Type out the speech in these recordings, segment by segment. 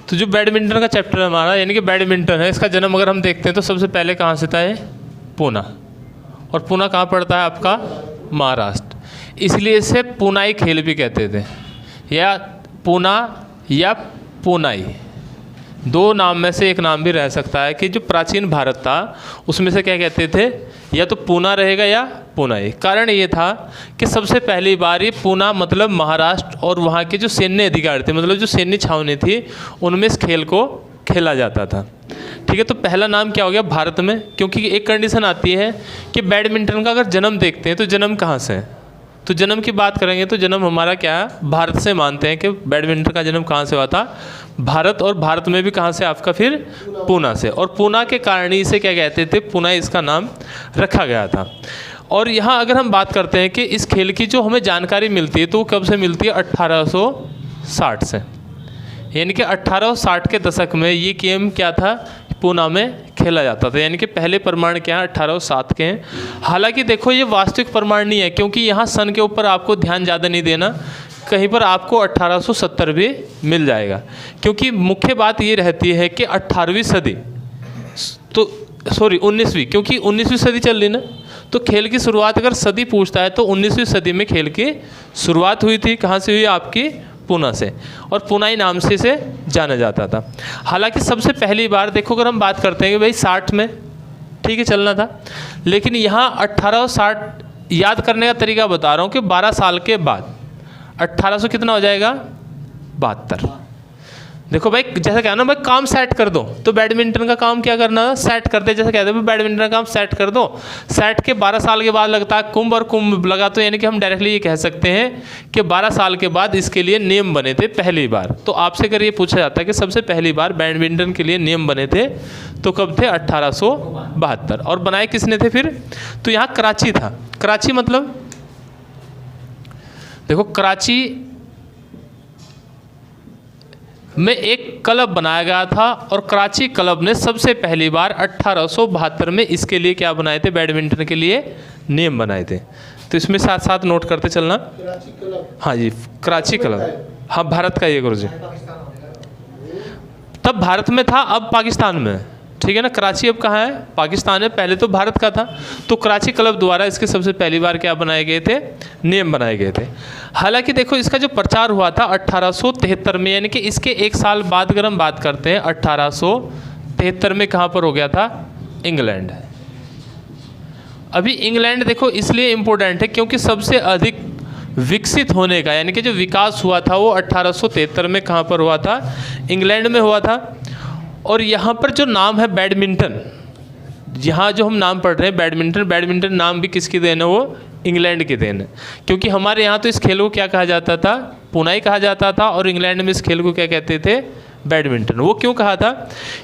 तो जो बैडमिंटन का चैप्टर है हमारा, यानी कि बैडमिंटन है, इसका जन्म अगर हम देखते हैं तो सबसे पहले कहाँ से था? ये पूना। और पूना कहाँ पड़ता है आपका? महाराष्ट्र। इसलिए इसे पूनाई खेल भी कहते थे, या पूना या पूनाई, दो नाम में से एक नाम भी रह सकता है। कि जो प्राचीन भारत था उसमें से क्या कहते थे? या तो पूना रहेगा या पूनाई। कारण ये था कि सबसे पहली बार ये पूना मतलब महाराष्ट्र और वहाँ के जो सैन्य अधिकारी थे, मतलब जो सैन्य छावनी थी, उनमें इस खेल को खेला जाता था। ठीक है, तो पहला नाम क्या हो गया भारत में? क्योंकि एक कंडीशन आती है कि बैडमिंटन का अगर जन्म देखते हैं तो जन्म कहाँ से है? तो जन्म की बात करेंगे तो जन्म हमारा क्या है? भारत से मानते हैं कि बैडमिंटन का जन्म कहाँ से हुआ था? भारत। और भारत में भी कहाँ से? आपका फिर पूना से। और पूना के कारण ही इसे क्या कहते थे? पूना, इसका नाम रखा गया था। और यहाँ अगर हम बात करते हैं कि इस खेल की जो हमें जानकारी मिलती है तो वो कब से मिलती है? 1860 से। यानी कि 1860 के दशक में ये गेम क्या था? पूना में खेला जाता था। यानी कि पहले प्रमाण क्या है? 1807 के हैं। हालांकि देखो ये वास्तविक प्रमाण नहीं है, क्योंकि यहाँ सन के ऊपर आपको ध्यान ज़्यादा नहीं देना, कहीं पर आपको 1870 भी मिल जाएगा। क्योंकि मुख्य बात ये रहती है कि 18वीं सदी तो 19वीं, क्योंकि 19वीं सदी चल रही ना, तो खेल की शुरुआत अगर सदी पूछता है तो 19वीं सदी में खेल की शुरुआत हुई थी। कहाँ से हुई? आपकी पूना से। और पूनाई नाम से इसे जाना जाता था। हालांकि सबसे पहली बार देखो अगर हम बात करते हैं कि भाई 60 में ठीक है चलना था, लेकिन यहाँ 1860 याद करने का तरीका बता रहा हूँ कि 12 साल के बाद 1800 कितना हो जाएगा? 72। देखो भाई जैसे कहना भाई काम सेट कर दो, तो बैडमिंटन का काम क्या करना? सेट करते। जैसे कहते हैं बैडमिंटन का काम सेट कर दो, सेट के 12 साल के बाद लगता है कुंभ, और कुंभ लगा तो यानी कि हम डायरेक्टली ये कह सकते हैं कि 12 साल के बाद इसके लिए नियम बने थे पहली बार। तो आपसे अगर ये पूछा जाता है कि सबसे पहली बार बैडमिंटन के लिए नियम बने थे तो कब थे? 1872। और बनाए किसने थे फिर? तो यहाँ कराची था। कराची मतलब देखो कराची में एक क्लब बनाया गया था, और कराची क्लब ने सबसे पहली बार 1872 में इसके लिए क्या बनाए थे? बैडमिंटन के लिए नियम बनाए थे। तो इसमें साथ साथ नोट करते चलना। कराची क्लब, हाँ जी कराची क्लब, हाँ भारत का ये गुरुजी। तब भारत में था, अब पाकिस्तान में। ठीक है ना, कराची अब कहाँ है? पाकिस्तान है, पहले तो भारत का था। तो कराची क्लब द्वारा इसके सबसे पहली बार क्या बनाए गए थे? नियम बनाए गए थे। हालांकि देखो इसका जो प्रचार हुआ था 1873 में, यानी कि इसके एक साल बाद अगर हम बात करते हैं 1873 में कहाँ पर हो गया था? इंग्लैंड। अभी इंग्लैंड देखो इसलिए इम्पोर्टेंट है क्योंकि सबसे अधिक विकसित होने का, यानी कि जो विकास हुआ था वो 1873 में कहाँ पर हुआ था? इंग्लैंड में हुआ था। और यहाँ पर जो नाम है बैडमिंटन, यहाँ जो हम नाम पढ़ रहे हैं बैडमिंटन, बैडमिंटन नाम भी किसकी देन है? वो इंग्लैंड की देन है। क्योंकि हमारे यहाँ तो इस खेल को क्या कहा जाता था? पूनाई कहा जाता था, और इंग्लैंड में इस खेल को क्या कहते थे? बैडमिंटन। वो क्यों कहा था?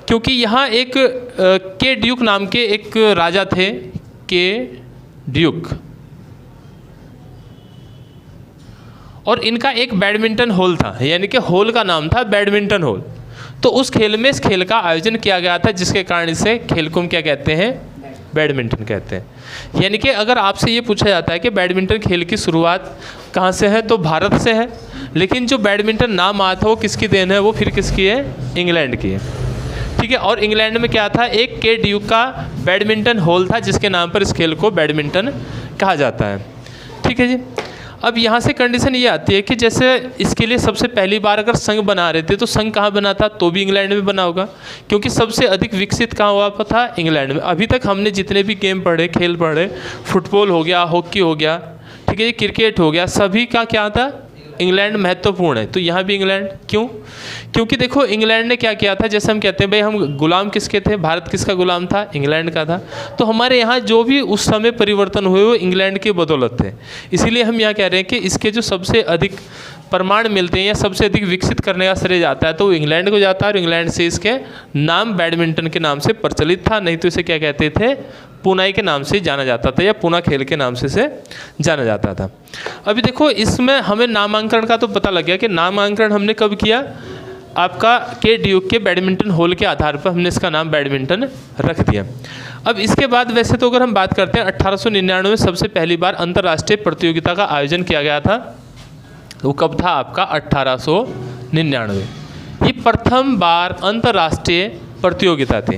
क्योंकि यहाँ एक के ड्यूक नाम के एक राजा थे, के ड्यूक, और इनका एक बैडमिंटन हॉल था, यानी कि हॉल का नाम था बैडमिंटन हॉल। तो उस खेल में इस खेल का आयोजन किया गया था, जिसके कारण इसे खेल को हम क्या कहते हैं? बैडमिंटन कहते हैं। यानी कि अगर आपसे ये पूछा जाता है कि बैडमिंटन खेल की शुरुआत कहाँ से है, तो भारत से है। लेकिन जो बैडमिंटन नाम आया था वो किसकी देन है? वो फिर किसकी है? इंग्लैंड की है। ठीक है, और इंग्लैंड में क्या था? एक के ड्यूक का बैडमिंटन हॉल था, जिसके नाम पर इस खेल को बैडमिंटन कहा जाता है। ठीक है जी। अब यहाँ से कंडीशन ये आती है कि जैसे इसके लिए सबसे पहली बार अगर संघ बना रहे थे तो संघ कहाँ बना था? तो भी इंग्लैंड में बना होगा, क्योंकि सबसे अधिक विकसित कहाँ हुआ था? इंग्लैंड में। अभी तक हमने जितने भी गेम पढ़े, खेल पढ़े, फुटबॉल हो गया, हॉकी हो गया, ठीक है, क्रिकेट हो गया, सभी का क्या था? इंग्लैंड महत्वपूर्ण है। तो यहाँ भी इंग्लैंड क्यों? क्योंकि देखो इंग्लैंड ने क्या किया था, जैसे हम कहते हैं भाई हम गुलाम किसके थे? भारत किसका गुलाम था? इंग्लैंड का था। तो हमारे यहाँ जो भी उस समय परिवर्तन हुए वो इंग्लैंड की बदौलत थे। इसीलिए हम यहाँ कह रहे हैं कि इसके जो सबसे अधिक प्रमाण मिलते हैं या सबसे अधिक विकसित करने का श्रेय जाता है तो वो इंग्लैंड को जाता है, और इंग्लैंड से इसके नाम बैडमिंटन के नाम से प्रचलित था। नहीं तो इसे क्या कहते थे? पूनाई के नाम से जाना जाता था, या पूना खेल के नाम से इसे जाना जाता था। अभी देखो इसमें हमें नामांकन का तो पता लग गया कि नामांकन हमने कब किया? आपका के ड्यूक के बैडमिंटन हॉल के आधार पर हमने इसका नाम बैडमिंटन रख दिया। अब इसके बाद वैसे तो अगर हम बात करते हैं 1899 में सबसे पहली बार अंतर्राष्ट्रीय प्रतियोगिता का आयोजन किया गया था। वो कब था? आपका 1899। ये प्रथम बार अंतर्राष्ट्रीय प्रतियोगिता थी।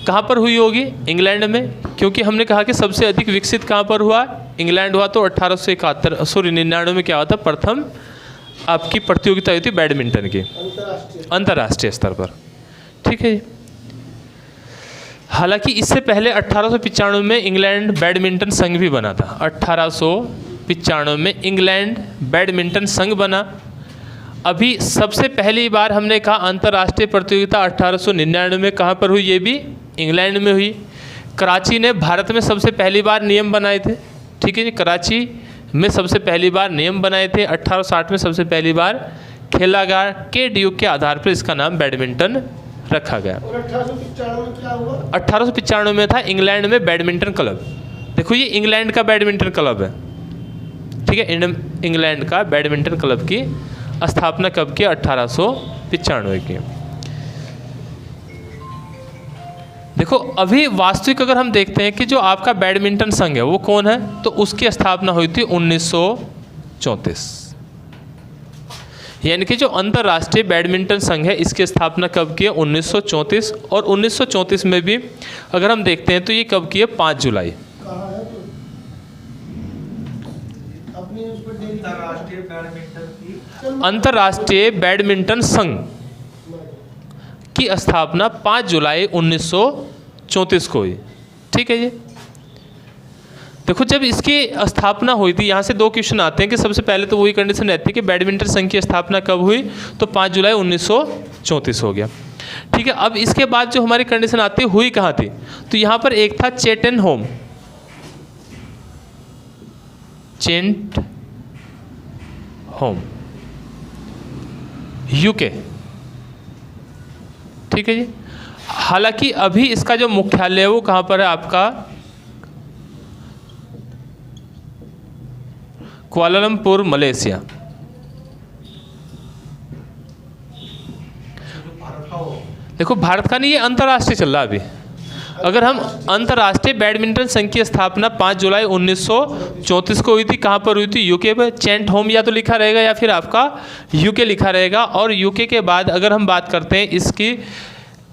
कहाँ पर हुई होगी? इंग्लैंड में, क्योंकि हमने कहा कि सबसे अधिक विकसित कहाँ पर हुआ? इंग्लैंड हुआ। तो 1899 में क्या हुआ था? प्रथम आपकी प्रतियोगिता हुई थी बैडमिंटन की अंतर्राष्ट्रीय स्तर पर। ठीक है जी। हालांकि इससे पहले 1895 में इंग्लैंड बैडमिंटन संघ भी बना था। 1895 में इंग्लैंड बैडमिंटन संघ बना। अभी सबसे पहली बार हमने कहा अंतर्राष्ट्रीय प्रतियोगिता 1899 में कहाँ पर हुई? ये भी इंग्लैंड में हुई। कराची ने भारत में सबसे पहली बार नियम बनाए थे। ठीक है जी, कराची में सबसे पहली बार नियम बनाए थे। 1860 में सबसे पहली बार खेला गया के ड्यूक के आधार पर इसका नाम बैडमिंटन रखा गया। और 1895 में क्या हुआ? 1895 में था इंग्लैंड में बैडमिंटन क्लब। देखो ये इंग्लैंड का बैडमिंटन क्लब है। ठीक है, इंग्लैंड का बैडमिंटन क्लब की स्थापना कब की? 1895 की। देखो अभी वास्तविक अगर हम देखते हैं कि जो आपका बैडमिंटन संघ है वो कौन है, तो उसकी स्थापना हुई थी 1934। यानी कि जो अंतर्राष्ट्रीय बैडमिंटन संघ है इसकी स्थापना कब की है? 1934। और 1934 में भी अगर हम देखते हैं तो ये कब की है? 5 जुलाई। कहाँ है तो? अपनी उस पर डेली अंतर्राष्ट्रीय बैडमिंटन की अंतर्राष्ट्रीय बैडमिंटन संघ की स्थापना 5 जुलाई 1934 को हुई। ठीक है जी। देखो जब इसकी स्थापना हुई थी, यहाँ से 2 क्वेश्चन आते हैं कि सबसे पहले तो वही कंडीशन रहती है कि बैडमिंटन संघ की स्थापना कब हुई, तो 5 जुलाई 1934 हो गया। ठीक है, अब इसके बाद जो हमारी कंडीशन आती है हुई कहाँ थी, तो यहाँ पर एक था चेटनहोम, होम यूके। ठीक है जी। हालांकि अभी इसका जो मुख्यालय है वो कहाँ पर है? आपका कुआलालंपुर, मलेशिया। देखो भारत का नहीं, ये अंतर्राष्ट्रीय चल रहा है अभी। अगर हम अंतर्राष्ट्रीय बैडमिंटन संघ की स्थापना 5 जुलाई 1934 को हुई थी, कहाँ पर हुई थी? यूके पर। चेंट होम या तो लिखा रहेगा या फिर आपका यूके लिखा रहेगा। और यूके के बाद अगर हम बात करते हैं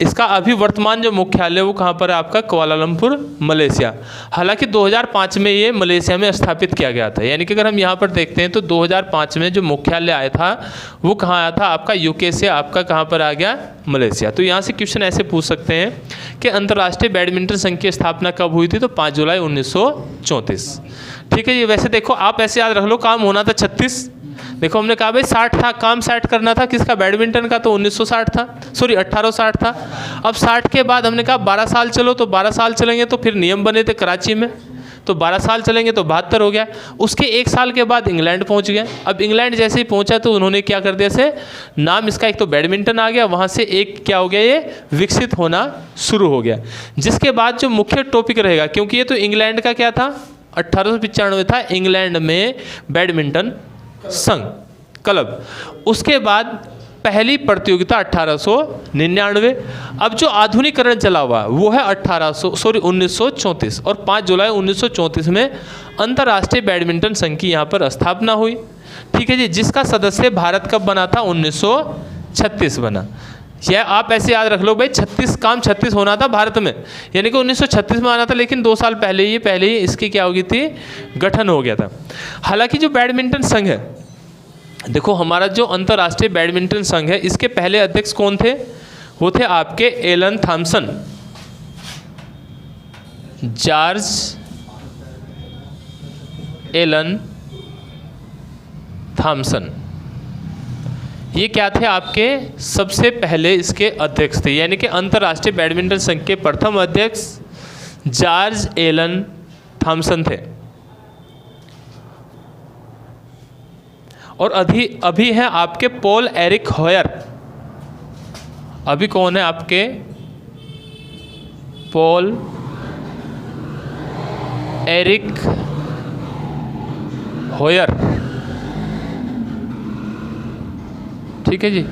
इसका अभी वर्तमान जो मुख्यालय है वो कहाँ पर है? आपका कुआलालंपुर, मलेशिया। हालांकि 2005 में ये मलेशिया में स्थापित किया गया था। यानी कि अगर हम यहाँ पर देखते हैं तो 2005 में जो मुख्यालय आया था वो कहाँ आया था? आपका यूके से आपका कहाँ पर आ गया? मलेशिया। तो यहाँ से क्वेश्चन ऐसे पूछ सकते हैं कि अंतर्राष्ट्रीय बैडमिंटन संघ की स्थापना कब हुई थी, तो 5 जुलाई 1934। ठीक है ये। वैसे देखो आप ऐसे याद रख लो, काम होना था 36। देखो हमने कहा भाई 60 था, काम 60 करना था किसका? बैडमिंटन का। तो 1960 था, सॉरी 1860 था। अब 60 के बाद हमने कहा 12 साल चलो, तो 12 साल चलेंगे तो फिर नियम बने थे कराची में, तो 12 साल चलेंगे तो 72 हो गया। उसके 1 साल के बाद इंग्लैंड पहुंच गया। अब इंग्लैंड जैसे ही पहुंचा तो उन्होंने क्या कर दिया से नाम इसका एक तो बैडमिंटन आ गया, वहाँ से एक क्या हो गया? ये विकसित होना शुरू हो गया। जिसके बाद जो मुख्य टॉपिक रहेगा, क्योंकि ये तो इंग्लैंड का क्या था? 1895 था इंग्लैंड में बैडमिंटन संघ क्लब। उसके बाद पहली प्रतियोगिता 1899। अब जो आधुनिकरण चला हुआ वो है 1934। और 5 जुलाई 1934 में अंतर्राष्ट्रीय बैडमिंटन संघ की यहाँ पर स्थापना हुई। ठीक है जी। जिसका सदस्य भारत कब बना था? 1936 बना। यह आप ऐसे याद रख लो भाई, 36 होना था भारत में, यानी कि 1936 में आना था, लेकिन 2 साल पहले ही इसकी क्या हो गई थी? गठन हो गया था। हालांकि जो बैडमिंटन संघ है, देखो हमारा जो अंतर्राष्ट्रीय बैडमिंटन संघ है इसके पहले अध्यक्ष कौन थे? वो थे आपके Allen Thomson, George Allen Thomson. ये क्या थे? आपके सबसे पहले इसके अध्यक्ष थे। यानी कि अंतर्राष्ट्रीय बैडमिंटन संघ के प्रथम अध्यक्ष जॉर्ज एलन थॉमसन थे। और अभी हैं आपके पॉल एरिक हॉयर। अभी कौन है आपके? Paul Eric Hoyer. ठीक है जी,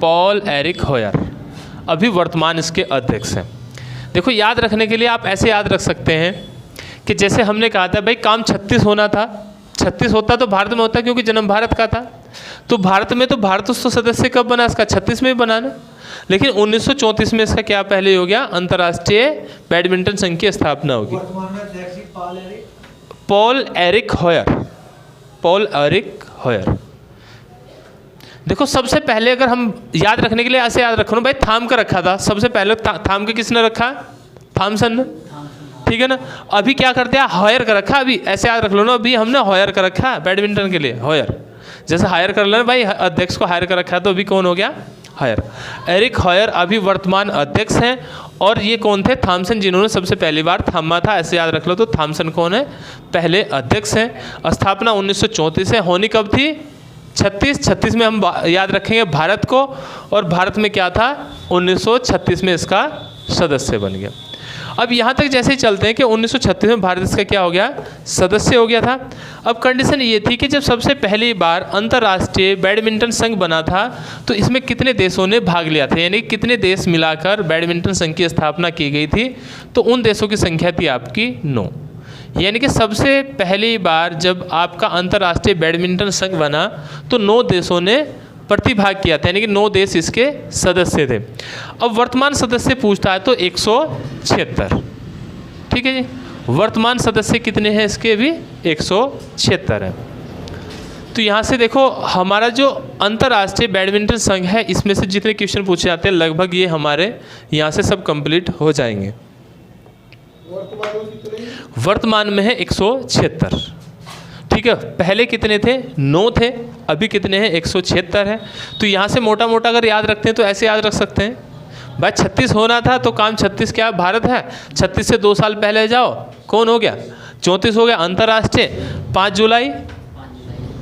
पॉल एरिक हॉयर अभी वर्तमान इसके अध्यक्ष हैं। देखो याद रखने के लिए आप ऐसे याद रख सकते हैं कि जैसे हमने कहा था भाई काम 36 होना था, 36 होता तो भारत में होता, क्योंकि जन्म भारत का था। तो भारत में तो भारत तो सदस्य कब बना इसका, 36 में ही बना ना। लेकिन 1934 में इसका क्या पहले हो गया, अंतर्राष्ट्रीय बैडमिंटन संघ की स्थापना होगी। वर्तमान में अध्यक्ष Paul Eric Hoyer. Paul Eric Hoyer. देखो सबसे पहले अगर हम याद रखने के लिए ऐसे याद रखो ना भाई, थाम कर रखा था सबसे पहले, थाम के किसने रखा, थॉमसन ने, ठीक है ना। अभी क्या करते हैं, हायर कर रखा, अभी ऐसे याद रख लो ना, अभी हमने हायर कर रखा बैडमिंटन के लिए, हायर, जैसे हायर कर लेना भाई, अध्यक्ष को हायर कर रखा है, तो अभी कौन हो गया, हायर। एरिक हायर अभी वर्तमान अध्यक्ष हैं। और ये कौन थे, थॉमसन, जिन्होंने सबसे पहली बार थामा था, ऐसे याद रख लो। तो थॉमसन कौन है, पहले अध्यक्ष हैं। स्थापना 1934 है, होनी कब थी, 36 में हम याद रखेंगे भारत को, और भारत में क्या था, 1936 में इसका सदस्य बन गया। अब यहाँ तक जैसे ही चलते हैं कि 1936 में भारत इसका क्या हो गया, सदस्य हो गया था। अब कंडीशन ये थी कि जब सबसे पहली बार अंतर्राष्ट्रीय बैडमिंटन संघ बना था, तो इसमें कितने देशों ने भाग लिया था, यानी कितने देश मिलाकर बैडमिंटन संघ की स्थापना की गई थी। तो उन देशों की संख्या थी आपकी 9। यानी कि सबसे पहली बार जब आपका अंतर्राष्ट्रीय बैडमिंटन संघ बना तो 9 देशों ने प्रतिभाग किया था, यानी कि 9 देश इसके सदस्य थे। अब वर्तमान सदस्य पूछता है तो 176, ठीक है जी। वर्तमान सदस्य कितने हैं इसके, अभी 176 है। तो यहाँ से देखो हमारा जो अंतर्राष्ट्रीय बैडमिंटन संघ है, इसमें से जितने क्वेश्चन पूछे जाते हैं लगभग ये हमारे यहाँ से सब कंप्लीट हो जाएंगे। वर्तमान में है 176, ठीक है। पहले कितने थे, 9 थे, अभी कितने हैं, 176 है। तो यहाँ से मोटा मोटा अगर याद रखते हैं तो ऐसे याद रख सकते हैं भाई, 36 होना था तो काम 36 क्या भारत है, 36 से 2 साल पहले जाओ, कौन हो गया, 34 हो गया अंतर्राष्ट्रीय। 5 जुलाई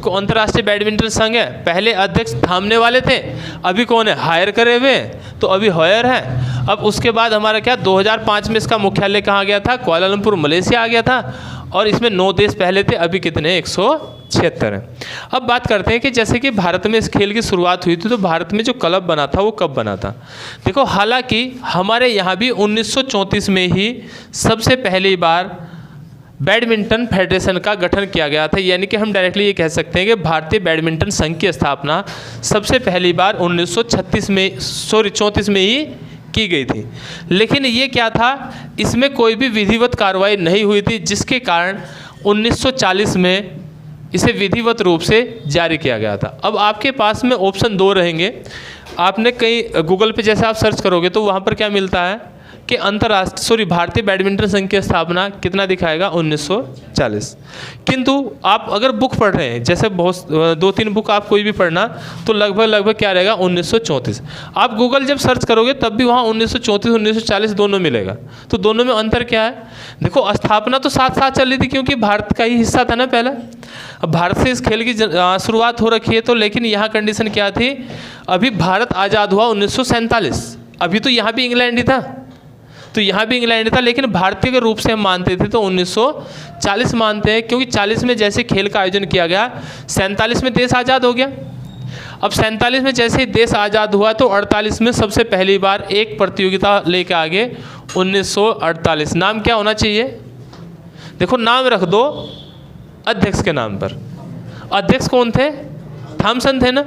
को अंतर्राष्ट्रीय बैडमिंटन संघ है, पहले अध्यक्ष थामने वाले थे, अभी कौन है, हायर करे हुए, तो अभी हायर है। अब उसके बाद हमारा क्या, 2005 में इसका मुख्यालय कहाँ गया था, कुआलालंपुर मलेशिया आ गया था। और इसमें 9 देश पहले थे, अभी कितने, 176 हैं। अब बात करते हैं कि जैसे कि भारत में इस खेल की शुरुआत हुई थी, तो भारत में जो क्लब बना था वो कब बना था। देखो हालांकि हमारे यहाँ भी 1934 में ही सबसे पहली बार बैडमिंटन फेडरेशन का गठन किया गया था, यानी कि हम डायरेक्टली ये कह सकते हैं कि भारतीय बैडमिंटन संघ की स्थापना सबसे पहली बार 34 में ही की गई थी। लेकिन ये क्या था, इसमें कोई भी विधिवत कार्रवाई नहीं हुई थी, जिसके कारण 1940 में इसे विधिवत रूप से जारी किया गया था। अब आपके पास में ऑप्शन 2 रहेंगे। आपने कहीं गूगल पे जैसे आप सर्च करोगे तो वहाँ पर क्या मिलता है कि भारतीय बैडमिंटन संघ की स्थापना कितना दिखाएगा, 1940। किंतु आप अगर बुक पढ़ रहे हैं, जैसे बहुत 2-3 बुक आप कोई भी पढ़ना, तो लगभग क्या रहेगा, 1934। आप गूगल जब सर्च करोगे तब भी वहाँ 1934 1940 दोनों मिलेगा। तो दोनों में अंतर क्या है, देखो स्थापना तो साथ साथ चल रही थी, क्योंकि भारत का ही हिस्सा था ना पहला। अब भारत से इस खेल की शुरुआत हो रखी है, तो लेकिन यहाँ कंडीशन क्या थी, अभी भारत आज़ाद हुआ 1947, अभी तो यहाँ भी इंग्लैंड ही था, तो यहाँ भी इंग्लैंड था, लेकिन भारतीय के रूप से हम मानते थे तो 1940 मानते हैं, क्योंकि 40 में जैसे खेल का आयोजन किया गया, 47 में देश आज़ाद हो गया। अब 47 में जैसे ही देश आज़ाद हुआ तो 48 में सबसे पहली बार एक प्रतियोगिता लेके आगे 1948। नाम क्या होना चाहिए, देखो नाम रख दो अध्यक्ष के नाम पर। अध्यक्ष कौन थे, थॉमसन थे ना,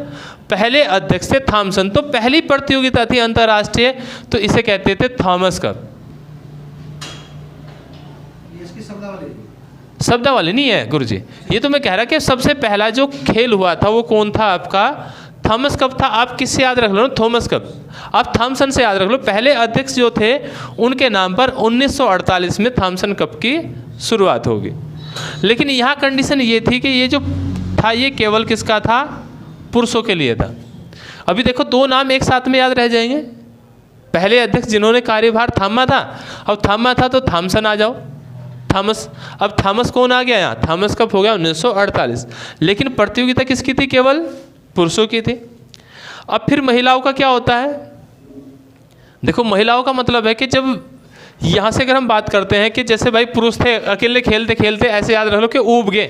पहले अध्यक्ष थे थॉमसन। तो पहली प्रतियोगिता थी अंतर्राष्ट्रीय, तो इसे कहते थे थॉमस कप। शब्दावली नहीं है गुरुजी, ये तो मैं कह रहा कि सबसे पहला जो खेल हुआ था वो कौन था आपका, थॉमस कप था। आप किससे याद रख लो, थॉमस कप, आप थॉमसन से याद रख लो। पहले अध्यक्ष जो थे उनके नाम पर 1948 में थॉमसन कप की शुरुआत होगी। लेकिन यहाँ कंडीशन ये थी कि ये जो था ये केवल किसका था, पुरुषों के लिए था। अभी देखो 2 नाम एक साथ में याद रह जाएंगे, पहले अध्यक्ष जिन्होंने कार्यभार थामा था, अब थामा था तो थॉमसन आ जाओ, थॉमस। अब थॉमस कौन आ गया यहाँ, थॉमस कप हो गया 1948। लेकिन प्रतियोगिता किसकी थी, केवल पुरुषों की थी। अब फिर महिलाओं का क्या होता है, देखो महिलाओं का मतलब है कि जब यहाँ से अगर हम बात करते हैं कि जैसे भाई पुरुष थे अकेले खेलते खेलते, ऐसे याद रख लो कि ऊब गए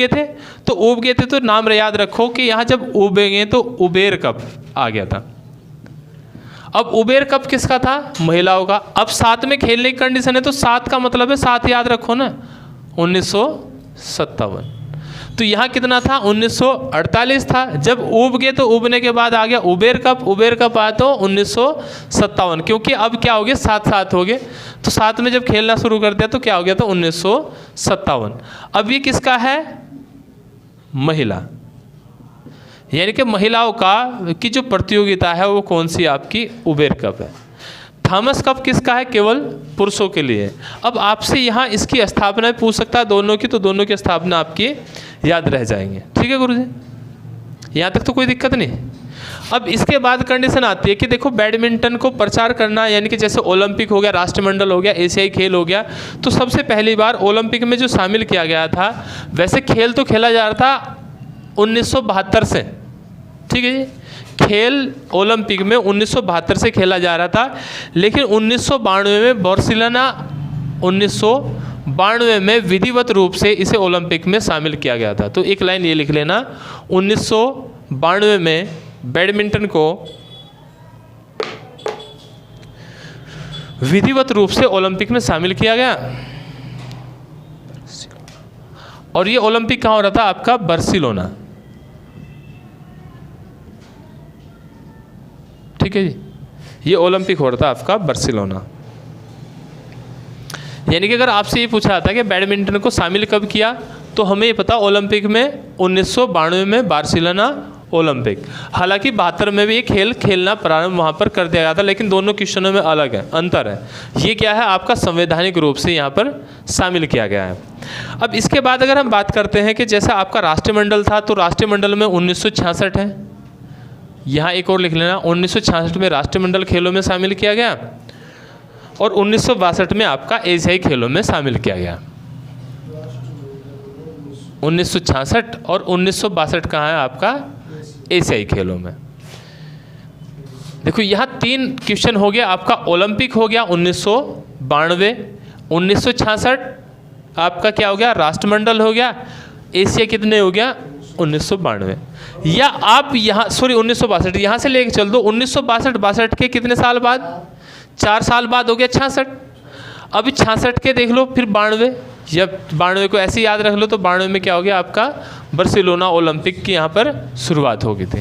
थे, तो ऊब गए थे तो नाम याद रखो कि यहाँ जब ऊबे गए तो उबेर कप आ गया था। अब उबेर कप किसका था, महिलाओं का। अब 7 में खेलने की कंडीशन है, तो 7 का मतलब है 7 याद रखो ना, 1957। तो यहाँ कितना था 1948 था। जब ऊब गए तो ऊबने के बाद आ गया उबेर कप आया तो 1957, क्योंकि अब क्या हो गया 7-7 हो गए, तो 7 में जब खेलना शुरू कर दिया तो क्या हो गया तो 1957। अब ये किसका है, महिला, यानी कि महिलाओं की जो प्रतियोगिता है वो कौन सी आपकी उबेर कप है। थॉमस कप किसका है, केवल पुरुषों के लिए। अब आपसे यहाँ इसकी स्थापना पूछ सकता है दोनों की, तो दोनों की स्थापना आपकी याद रह जाएंगे। ठीक है गुरुजी, यहाँ तक तो कोई दिक्कत नहीं। अब इसके बाद कंडीशन आती है कि देखो बैडमिंटन को प्रचार करना, यानी कि जैसे ओलंपिक हो गया, राष्ट्रमंडल हो गया, एशियाई खेल हो गया, तो सबसे पहली बार ओलंपिक में जो शामिल किया गया था, वैसे खेल तो खेला जा रहा था 1972 से, ठीक है जी, खेल ओलंपिक में 1972 से खेला जा रहा था, लेकिन 1992 में बार्सिलोना 1992 में विधिवत रूप से इसे ओलंपिक में शामिल किया गया था। तो एक लाइन ये लिख लेना, 1992 में बैडमिंटन को विधिवत रूप से ओलंपिक में शामिल किया गया, और ये ओलंपिक कहाँ हो रहा था आपका, बार्सिलोना। ठीक है जी, ये ओलंपिक हो रहा था आपका बार्सिलोना। यानी कि अगर आपसे ये पूछा जाता है कि बैडमिंटन को शामिल कब किया, तो हमें ये पता ओलंपिक में 1992 में बार्सिलोना ओलंपिक। हालांकि 72 में भी ये खेल खेलना प्रारंभ वहाँ पर कर दिया गया था, लेकिन दोनों क्वेश्चनों में अलग है, अंतर है। ये क्या है आपका संवैधानिक रूप से यहाँ पर शामिल किया गया है। अब इसके बाद अगर हम बात करते हैं कि जैसा आपका राष्ट्रमंडल था, तो राष्ट्रमंडल में 1966 है, यहाँ एक और लिख लेना, 1966 में राष्ट्रमंडल खेलों में शामिल किया गया, और 1962 में आपका एशियाई खेलों में शामिल किया गया। 1966 और 1962 कहाँ है आपका, एशियाई खेलों में। देखो यहाँ 3 क्वेश्चन हो गया आपका, ओलंपिक हो गया 1992, 1966 आपका क्या हो गया, राष्ट्रमंडल हो गया, एशिया कितने हो गया 1992, या आप यहाँ 1962 यहाँ से लेके चल दो, 1962 के कितने साल बाद, 4 साल बाद हो गया 66। अभी 66 के देख लो, फिर 92, जब 92 को ऐसे याद रख लो, तो 92 में क्या हो गया आपका, बार्सिलोना ओलंपिक की यहाँ पर शुरुआत हो गई थी।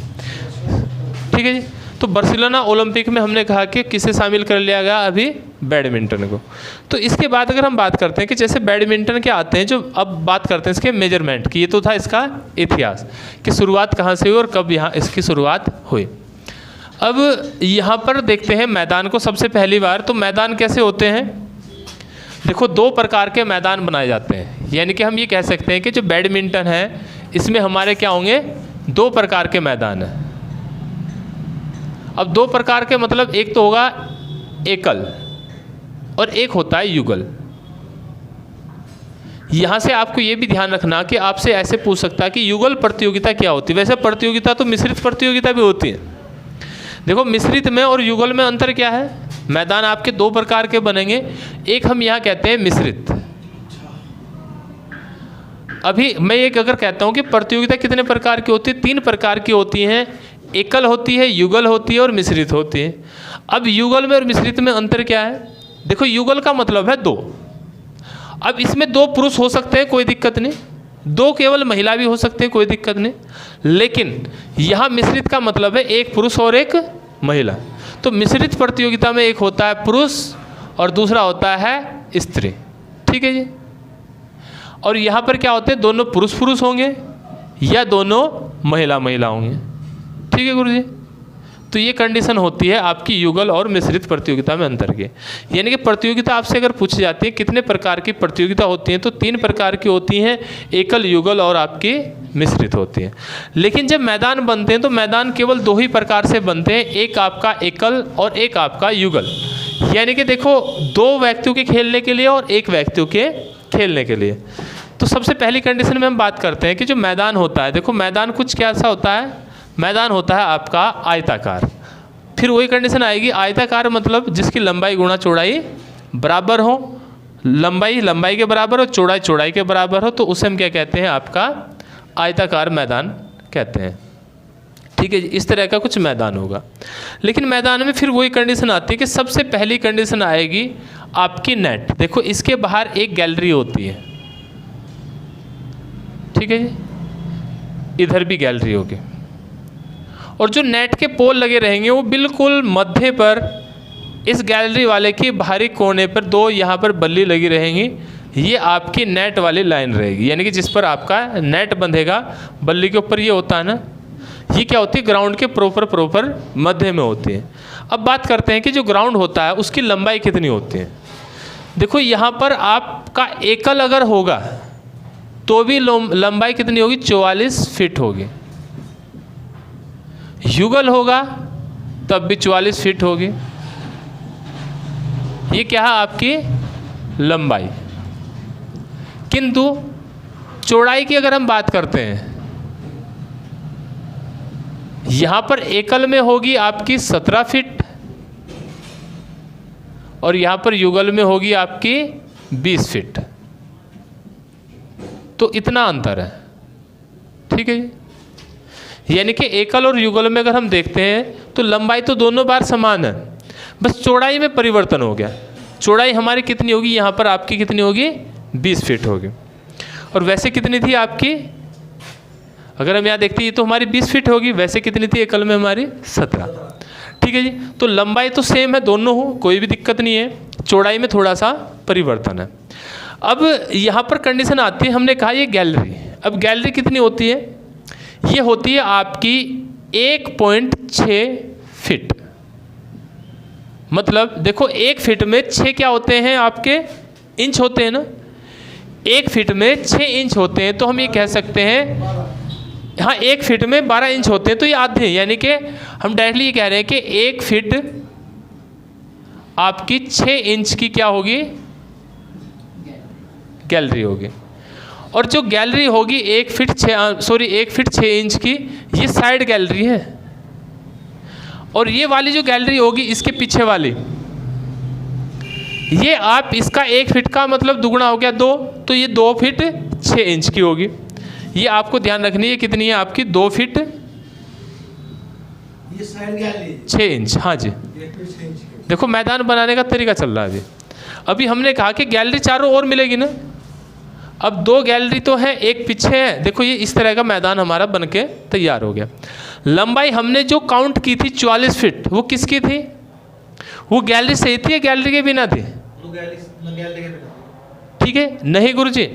ठीक है जी, तो बार्सिलोना ओलंपिक में हमने कहा कि किसे शामिल कर लिया गया, अभी बैडमिंटन को। तो इसके बाद अगर हम बात करते हैं कि जैसे बैडमिंटन के आते हैं, जो अब बात करते हैं इसके मेजरमेंट की, ये तो था इसका इतिहास कि शुरुआत कहाँ से हुई और कब यहाँ इसकी शुरुआत हुई। अब यहाँ पर देखते हैं मैदान को सबसे पहली बार। तो मैदान कैसे होते हैं, देखो 2 प्रकार के मैदान बनाए जाते हैं, यानी कि हम ये कह सकते हैं कि जो बैडमिंटन है इसमें हमारे क्या होंगे, 2 प्रकार के मैदान हैं। अब 2 प्रकार के मतलब एक तो होगा एकल और एक होता है युगल। यहाँ से आपको ये भी ध्यान रखना कि आपसे ऐसे पूछ सकता है कि युगल प्रतियोगिता क्या होती है। वैसे प्रतियोगिता तो मिश्रित प्रतियोगिता भी होती है। देखो मिश्रित में और युगल में अंतर क्या है, मैदान आपके 2 प्रकार के बनेंगे, एक हम यहाँ कहते हैं मिश्रित। अभी मैं एक अगर कहता हूँ कि प्रतियोगिता कितने प्रकार की होती है, 3 प्रकार की होती हैं, एकल होती है, युगल होती है और मिश्रित होती है। अब युगल में और मिश्रित में अंतर क्या है, देखो युगल का मतलब है 2। अब इसमें 2 पुरुष हो सकते हैं, कोई दिक्कत नहीं, 2 केवल महिला भी हो सकते हैं, कोई दिक्कत नहीं, लेकिन यहाँ मिश्रित का मतलब है 1 पुरुष और 1 महिला। तो मिश्रित प्रतियोगिता में एक होता है पुरुष और दूसरा होता है स्त्री। ठीक है जी, और यहाँ पर क्या होते हैं, दोनों पुरुष पुरुष होंगे या दोनों महिला महिला होंगे। ठीक है गुरुजी, तो ये कंडीशन होती है आपकी युगल और मिश्रित प्रतियोगिता में अंतर की। यानी कि प्रतियोगिता आपसे अगर पूछी जाती है कितने प्रकार की प्रतियोगिता होती हैं, तो 3 प्रकार की होती हैं, एकल, युगल और आपकी मिश्रित होती है। लेकिन जब मैदान बनते हैं तो मैदान केवल 2 ही प्रकार से बनते हैं, एक आपका एकल और एक आपका युगल। यानी कि देखो 2 व्यक्तियों के खेलने के लिए और 1 व्यक्तियों के खेलने के लिए। तो सबसे पहली कंडीशन में हम बात करते हैं कि जो मैदान होता है, देखो मैदान कुछ कैसा होता है, मैदान होता है आपका आयताकार। फिर वही कंडीशन आएगी, आयताकार मतलब जिसकी लंबाई गुणा चौड़ाई बराबर हो, लंबाई लंबाई के बराबर हो, चौड़ाई चौड़ाई के बराबर हो, तो उसे हम क्या कहते हैं, आपका आयताकार मैदान कहते हैं। ठीक है जी, इस तरह का कुछ मैदान होगा। लेकिन मैदान में फिर वही कंडीशन आती है कि सबसे पहली कंडीशन आएगी आपकी नेट। देखो इसके बाहर एक गैलरी होती है, ठीक है जी, इधर भी गैलरी होगी। और जो नेट के पोल लगे रहेंगे वो बिल्कुल मध्य पर इस गैलरी वाले के बाहरी कोने पर दो यहाँ पर बल्ली लगी रहेंगी। ये आपकी नेट वाली लाइन रहेगी, यानी कि जिस पर आपका नेट बंधेगा बल्ली के ऊपर ये होता है ना, ये क्या होती है ग्राउंड के प्रॉपर मध्य में होती है। अब बात करते हैं कि जो ग्राउंड होता है उसकी लंबाई कितनी होती है। देखो यहाँ पर आपका एकल अगर होगा तो भी लंबाई कितनी होगी, 44 फीट होगी। युगल होगा तब भी 44 फीट होगी। ये क्या है आपकी लंबाई। किंतु चौड़ाई की अगर हम बात करते हैं, यहां पर एकल में होगी आपकी 17 फीट और यहां पर युगल में होगी आपकी 20 फीट। तो इतना अंतर है, ठीक है जी। यानी कि एकल और युगल में अगर हम देखते हैं तो लंबाई तो दोनों बार समान है, बस चौड़ाई में परिवर्तन हो गया। चौड़ाई हमारी कितनी होगी, यहाँ पर आपकी कितनी होगी, 20 फीट होगी। और वैसे कितनी थी आपकी, अगर हम यहाँ देखते हैं ये तो हमारी 20 फीट होगी, वैसे कितनी थी एकल में हमारी 17। ठीक है जी। तो लंबाई तो सेम है दोनों हो, कोई भी दिक्कत नहीं है, चौड़ाई में थोड़ा सा परिवर्तन है। अब यहाँ पर कंडीशन आती है, हमने कहा ये गैलरी। अब गैलरी कितनी होती है, ये होती है आपकी 1.6 फीट। मतलब देखो 1 फीट में 6 क्या होते हैं आपके, इंच होते हैं ना। 1 फीट में 6 इंच होते हैं, तो हम ये कह सकते हैं हाँ 1 फीट में 12 इंच होते हैं, तो ये आधे, यानी कि हम डायरेक्टली ये कह रहे हैं कि 1 फीट आपकी 6 इंच की क्या होगी, गैलरी होगी। और जो गैलरी होगी 1 फीट 6 इंच की, ये साइड गैलरी है। और ये वाली जो गैलरी होगी इसके पीछे वाली, ये आप इसका 1 फीट का मतलब दुगुना हो गया 2, तो ये 2 फीट 6 इंच की होगी। ये आपको ध्यान रखनी है, कितनी है आपकी, 2 फीट ये साइड गैलरी 6 इंच। हाँ जी, देखो मैदान बनाने का तरीका चल रहा है अभी हमने कहा कि गैलरी चारों ओर मिलेगी ना। अब 2 गैलरी तो है, एक पीछे है। देखो ये इस तरह का मैदान हमारा बनके तैयार हो गया। लंबाई हमने जो काउंट की थी 44 फीट, वो किसकी थी, वो गैलरी सही थी या गैलरी के बिना थी, ठीक है नहीं गुरुजी।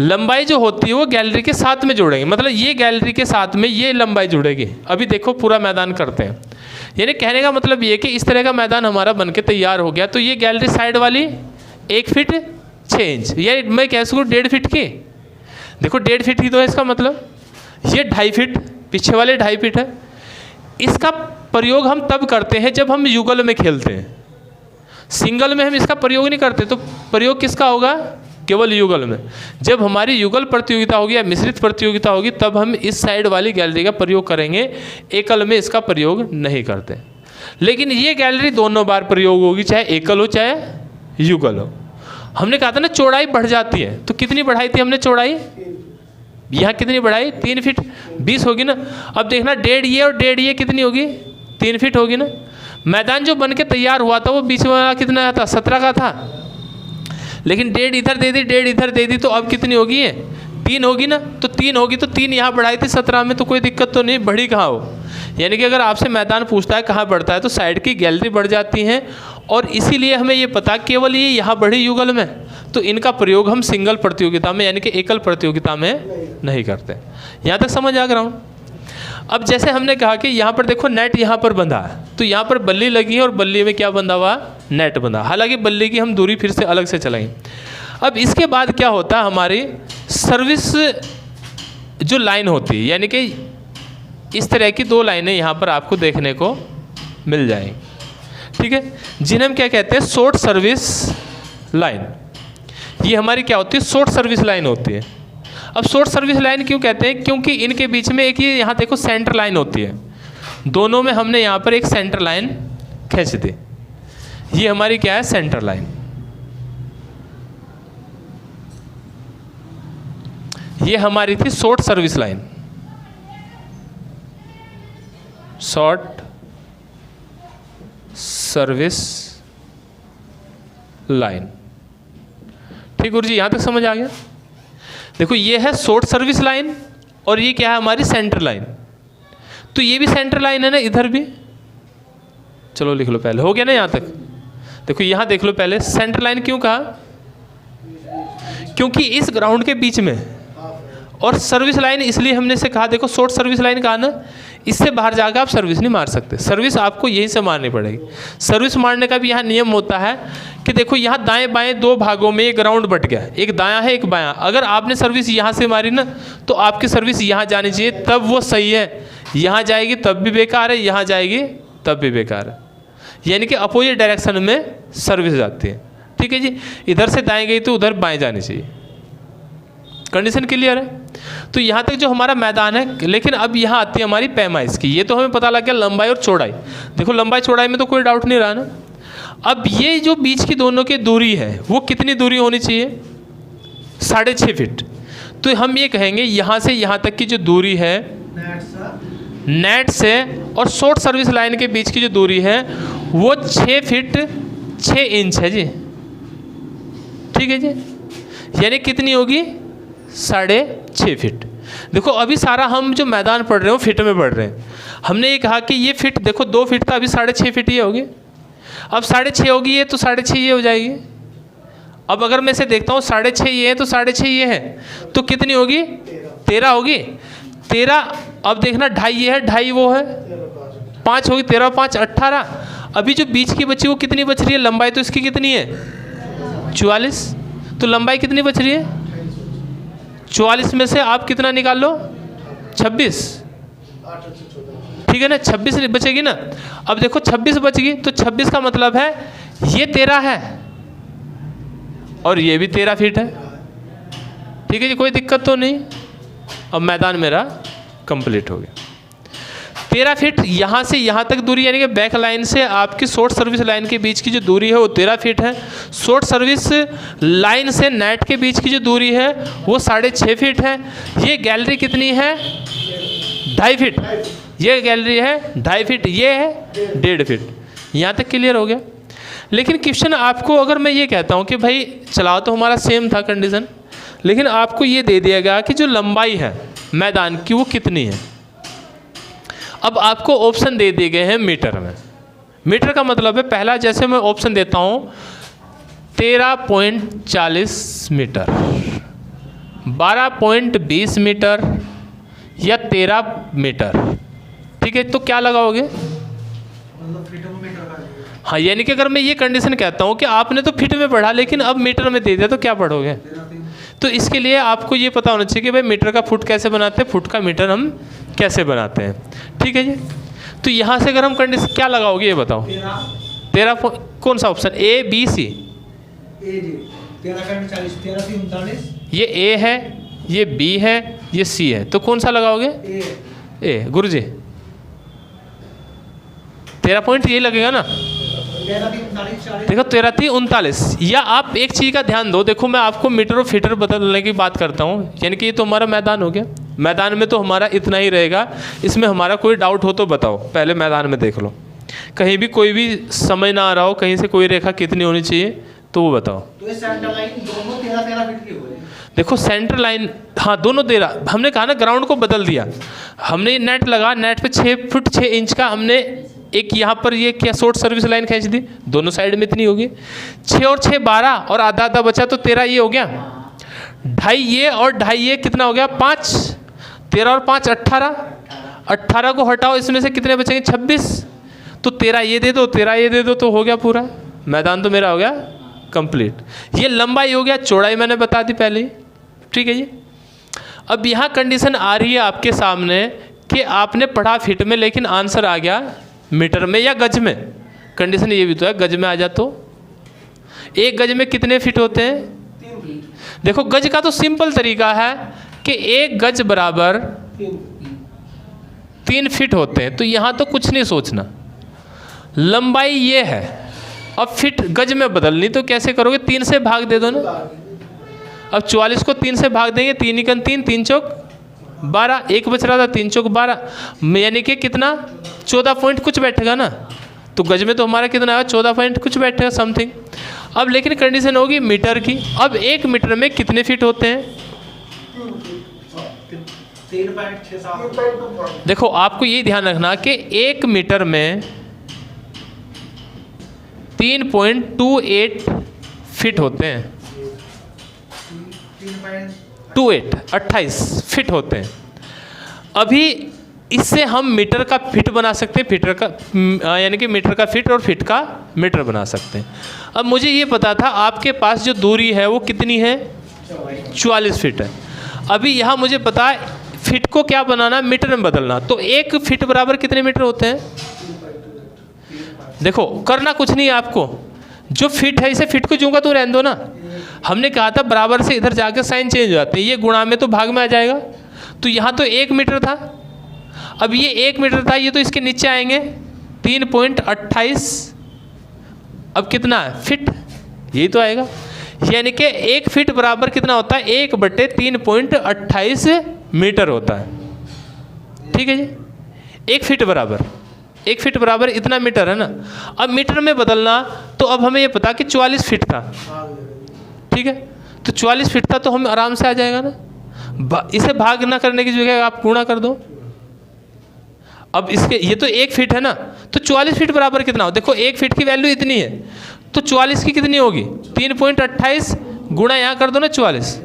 लंबाई जो होती है वो गैलरी के साथ में जोड़ेंगे, मतलब ये गैलरी के साथ में ये लंबाई जुड़ेगी। अभी देखो पूरा मैदान करते हैं, यानी कहने का मतलब ये कि इस तरह का मैदान हमारा बनके तैयार हो गया। तो ये गैलरी साइड वाली 1 फीट 6 इंच, ये मैं कह सकूँ 1.5 फीट की। देखो 1.5 फीट की तो है इसका मतलब, ये 2.5 फीट, पीछे वाले 2.5 फीट है। इसका प्रयोग हम तब करते हैं जब हम युगल में खेलते हैं, सिंगल में हम इसका प्रयोग नहीं करते। तो प्रयोग किसका होगा, केवल युगल में। जब हमारी युगल प्रतियोगिता होगी या मिश्रित प्रतियोगिता होगी तब हम इस साइड वाली गैलरी का प्रयोग करेंगे, एकल में इसका प्रयोग नहीं करते। लेकिन ये गैलरी दोनों बार प्रयोग होगी, चाहे एकल हो चाहे युगल हो। हमने कहा था ना चौड़ाई बढ़ जाती है, तो कितनी बढ़ाई थी हमने चौड़ाई, यहाँ कितनी बढ़ाई, 3 फीट 20 होगी ना। अब देखना 1.5 ये और 1.5 ये कितनी होगी, 3 फीट होगी ना। मैदान जो बन के तैयार हुआ था वो बीच में कितना था, 17 का था। लेकिन 1.5 इधर दे दी, 1.5 इधर दे दी, तो अब कितनी होगी ये, 3 होगी ना। तो 3 होगी, तो 3 यहाँ बढ़ाई थी 17 में, तो कोई दिक्कत तो नहीं, बढ़ी कहाँ हो। यानी कि अगर आपसे मैदान पूछता है कहाँ बढ़ता है, तो साइड की गैलरी बढ़ जाती हैं। और इसीलिए हमें ये पता केवल ये यहाँ बढ़ी युगल में, तो इनका प्रयोग हम सिंगल प्रतियोगिता में यानी कि एकल प्रतियोगिता में नहीं करते। यहाँ तक समझ आ गया हूँ। अब जैसे हमने कहा कि यहाँ पर देखो नेट यहाँ पर बंधा है, तो यहाँ पर बल्ली लगी है और बल्ली में क्या बंधा हुआ, नेट बंधा। हालांकि बल्ली की हम दूरी फिर से अलग से चलाएंगे। अब इसके बाद क्या होता है, हमारी सर्विस जो लाइन होती है, यानी कि इस तरह की 2 लाइनें यहाँ पर आपको देखने को मिल जाएंगी, ठीक है, जिन्हें हम क्या कहते हैं, शॉर्ट सर्विस लाइन। ये हमारी क्या होती है, शॉर्ट सर्विस लाइन होती है। अब शॉर्ट सर्विस लाइन क्यों कहते हैं, क्योंकि इनके बीच में एक ये यहाँ देखो सेंटर लाइन होती है, दोनों में हमने यहाँ पर एक सेंटर लाइन खींच दी। ये हमारी क्या है, सेंटर लाइन। ये हमारी थी short service line, short service line. ठीक गुरु जी, यहाँ तक समझ आ गया। देखो ये है शॉर्ट सर्विस लाइन और ये क्या है हमारी सेंटर लाइन। तो ये भी सेंटर लाइन है ना, इधर भी। चलो लिख लो पहले, हो गया ना यहाँ तक। देखो यहाँ देख लो पहले, सेंटर लाइन क्यों कहा, क्योंकि इस ग्राउंड के बीच में। और सर्विस लाइन इसलिए हमने से कहा, देखो शॉर्ट सर्विस लाइन कहा ना, इससे बाहर जाकर आप सर्विस नहीं मार सकते, सर्विस आपको यहीं से मारनी पड़ेगी। सर्विस मारने का भी यहाँ नियम होता है कि देखो यहाँ दाएं बाएं दो भागों में एक ग्राउंड बट गया, एक दायां है एक बायां। अगर आपने सर्विस यहाँ से मारी ना तो आपकी सर्विस यहाँ जानी चाहिए, तब वो सही है। यहाँ जाएगी तब भी बेकार है, यहाँ जाएगी तब भी बेकार है। यानी कि अपोजिट डायरेक्शन में सर्विस जाती है। ठीक है जी, इधर से दाएं गई तो उधर बाएं जानी चाहिए। कंडीशन क्लियर है। तो यहाँ तक जो हमारा मैदान है, लेकिन अब यहाँ आती है हमारी पैमाइश की। ये तो हमें पता लग गया लंबाई और चौड़ाई। देखो लंबाई चौड़ाई में तो कोई डाउट नहीं रहा ना। अब ये जो बीच की दोनों की दूरी है वो कितनी दूरी होनी चाहिए, 6.5 फीट। तो हम ये कहेंगे यहाँ से यहाँ तक की जो दूरी है नेट से और शॉर्ट सर्विस लाइन के बीच की जो दूरी है वो 6 फीट 6 इंच है जी। ठीक है जी, यानी कितनी होगी, 6.5 फीट। देखो अभी सारा हम जो मैदान पढ़ रहे हो फिट में पढ़ रहे हैं। हमने ये कहा कि ये फिट, देखो 2 फीट था, अभी 6.5 फीट ये होगी। अब 6.5 होगी ये तो 6.5 ये हो जाएगी। अब अगर मैं इसे देखता हूँ 6.5 ये है तो 6.5 ये है, तो कितनी होगी, 13 होगी। 13, अब देखना 2.5 ये है, 2.5 वो है, 5 होगी, 13 5 18। अभी जो बीच की बची वो कितनी बच रही है, लंबाई तो इसकी कितनी है 44, तो लंबाई कितनी बच रही है 44 में से आप कितना निकाल लो 26। ठीक है ना, 26 बचेगी ना। अब देखो 26 बच गई तो 26 का मतलब है ये 13 है और ये भी 13 फीट है। ठीक है जी, कोई दिक्कत तो नहीं। अब मैदान मेरा कंप्लीट हो गया। 13 फीट यहाँ से यहाँ तक दूरी, यानी कि बैक लाइन से आपकी शॉर्ट सर्विस लाइन के बीच की जो दूरी है वो 13 फीट है। शॉर्ट सर्विस लाइन से नेट के बीच की जो दूरी है वो 6.5 फीट है। ये गैलरी कितनी है 2.5 फीट, ये गैलरी है 2.5 फीट, ये है 1.5 फीट। यहाँ तक क्लियर हो गया। लेकिन क्वेश्चन आपको अगर मैं ये कहता हूँ कि भाई चलाओ तो हमारा सेम था कंडीशन, लेकिन आपको ये दे दिया गया कि जो लंबाई है मैदान की वो कितनी है। अब आपको ऑप्शन दे दिए गए हैं मीटर में। मीटर का मतलब है, पहला जैसे मैं ऑप्शन देता हूँ 13.40 मीटर, 12.20 मीटर या 13 मीटर। ठीक है, तो क्या लगाओगे, हाँ, यानी कि अगर मैं ये कंडीशन कहता हूँ कि आपने तो फीट में पढ़ा लेकिन अब मीटर में दे दिया तो क्या पढ़ोगे। तो इसके लिए आपको ये पता होना चाहिए कि भाई मीटर का फुट कैसे बनाते हैं, फुट का मीटर हम कैसे बनाते हैं। ठीक है जी, तो यहाँ से अगर हम कंडीशन क्या लगाओगे ये बताओ। 13 कौन सा ऑप्शन, ए बी सी, ये ए है, ये बी है, ये सी है, तो कौन सा लगाओगे, ए। गुरुजी 13 पॉइंट ये लगेगा ना। देखो 13 3 39। या आप एक चीज़ का ध्यान दो, देखो मैं आपको मीटर और फीटर बदलने की बात करता हूँ, यानी कि ये तो हमारा मैदान हो गया। मैदान में तो हमारा इतना ही रहेगा, इसमें हमारा कोई डाउट हो तो बताओ, पहले मैदान में देख लो, कहीं भी कोई भी समझ ना आ रहा हो, कहीं से कोई रेखा कितनी होनी चाहिए तो वो बताओ। तो ये सेंटर लाइन दोनों 13 फीट की हो रही है। देखो सेंटर लाइन, हाँ दोनों 13, हमने कहा ना ग्राउंड को बदल दिया। हमने नेट लगा, नेट पे 6 फुट 6 इंच का हमने एक यहाँ पर ये क्या शॉर्ट सर्विस लाइन खींच दी, दोनों साइड में इतनी होगी। 6 और 6 12 और आधा आधा बचा तो 13 ये हो गया। 2.5 ये और 2.5 ये कितना हो गया 5, 13 और 5 18, 18 को हटाओ, इसमें से कितने बचेंगे 26, तो 13 ये दे दो 13 ये दे दो, तो हो गया पूरा मैदान, तो मेरा हो गया कंप्लीट। ये लंबाई हो गया, चौड़ाई मैंने बता दी पहले ही। ठीक है जी, अब यहाँ कंडीशन आ रही है आपके सामने कि आपने पढ़ा फीट में लेकिन आंसर आ गया मीटर में या गज में। कंडीशन ये भी तो है, गज में आ जा तो एक गज में कितने फीट होते हैं, 3 फीट। देखो गज का तो सिंपल तरीका है कि एक गज बराबर 3 फीट होते हैं, तो यहाँ तो कुछ नहीं सोचना। लंबाई ये है, अब फीट गज में बदलनी तो कैसे करोगे, 3 से भाग दे दो ना। अब 44 को 3 से भाग देंगे, 3 एकम 3, 3 चौक 12, एक बच रहा था 3 चौक 12, यानी कि कितना 14 पॉइंट कुछ बैठेगा ना। तो गज में तो हमारा कितना है 14 पॉइंट कुछ बैठेगा समथिंग। अब लेकिन कंडीशन होगी मीटर की। अब 1 मीटर में कितने फीट होते हैं, 3.67 देखो आपको ये ध्यान रखना कि 1 मीटर में 3.28 फीट होते हैं। 28 फीट होते हैं। अभी इससे हम मीटर का फीट बना सकते हैं, फीटर का यानी कि मीटर का फीट और फीट का मीटर बना सकते हैं। अब मुझे ये पता था आपके पास जो दूरी है वो कितनी है, 44 फीट है। अभी यहाँ मुझे पता है फीट को क्या बनाना, मीटर में बदलना। तो 1 फीट बराबर कितने मीटर होते हैं? देखो करना कुछ नहीं है आपको, जो फिट है इसे फिट को जूंगा तो रहने दो ना। हमने कहा था बराबर से इधर जाकर साइन चेंज हो जाते हैं, ये गुणा में तो भाग में आ जाएगा। तो यहाँ तो 1 मीटर था, अब ये 1 मीटर था, ये तो इसके नीचे आएंगे 3.28। अब कितना है फिट, यही तो आएगा। यानी कि 1 फीट बराबर कितना होता है, 1/3.28 मीटर होता है। ठीक है जी, 1 फीट बराबर 1 फीट बराबर इतना मीटर है ना। अब मीटर में बदलना तो अब हमें ये पता कि 44 फीट था। ठीक है, तो 44 फीट था तो हम आराम से आ जाएगा ना। इसे भाग ना करने की जगह आप गुणा कर दो। अब इसके ये तो 1 फीट है ना, तो 44 फीट बराबर कितना हो, देखो 1 फीट की वैल्यू इतनी है तो 44 की कितनी होगी, 3.28 गुणा यहाँ कर दो ना 44।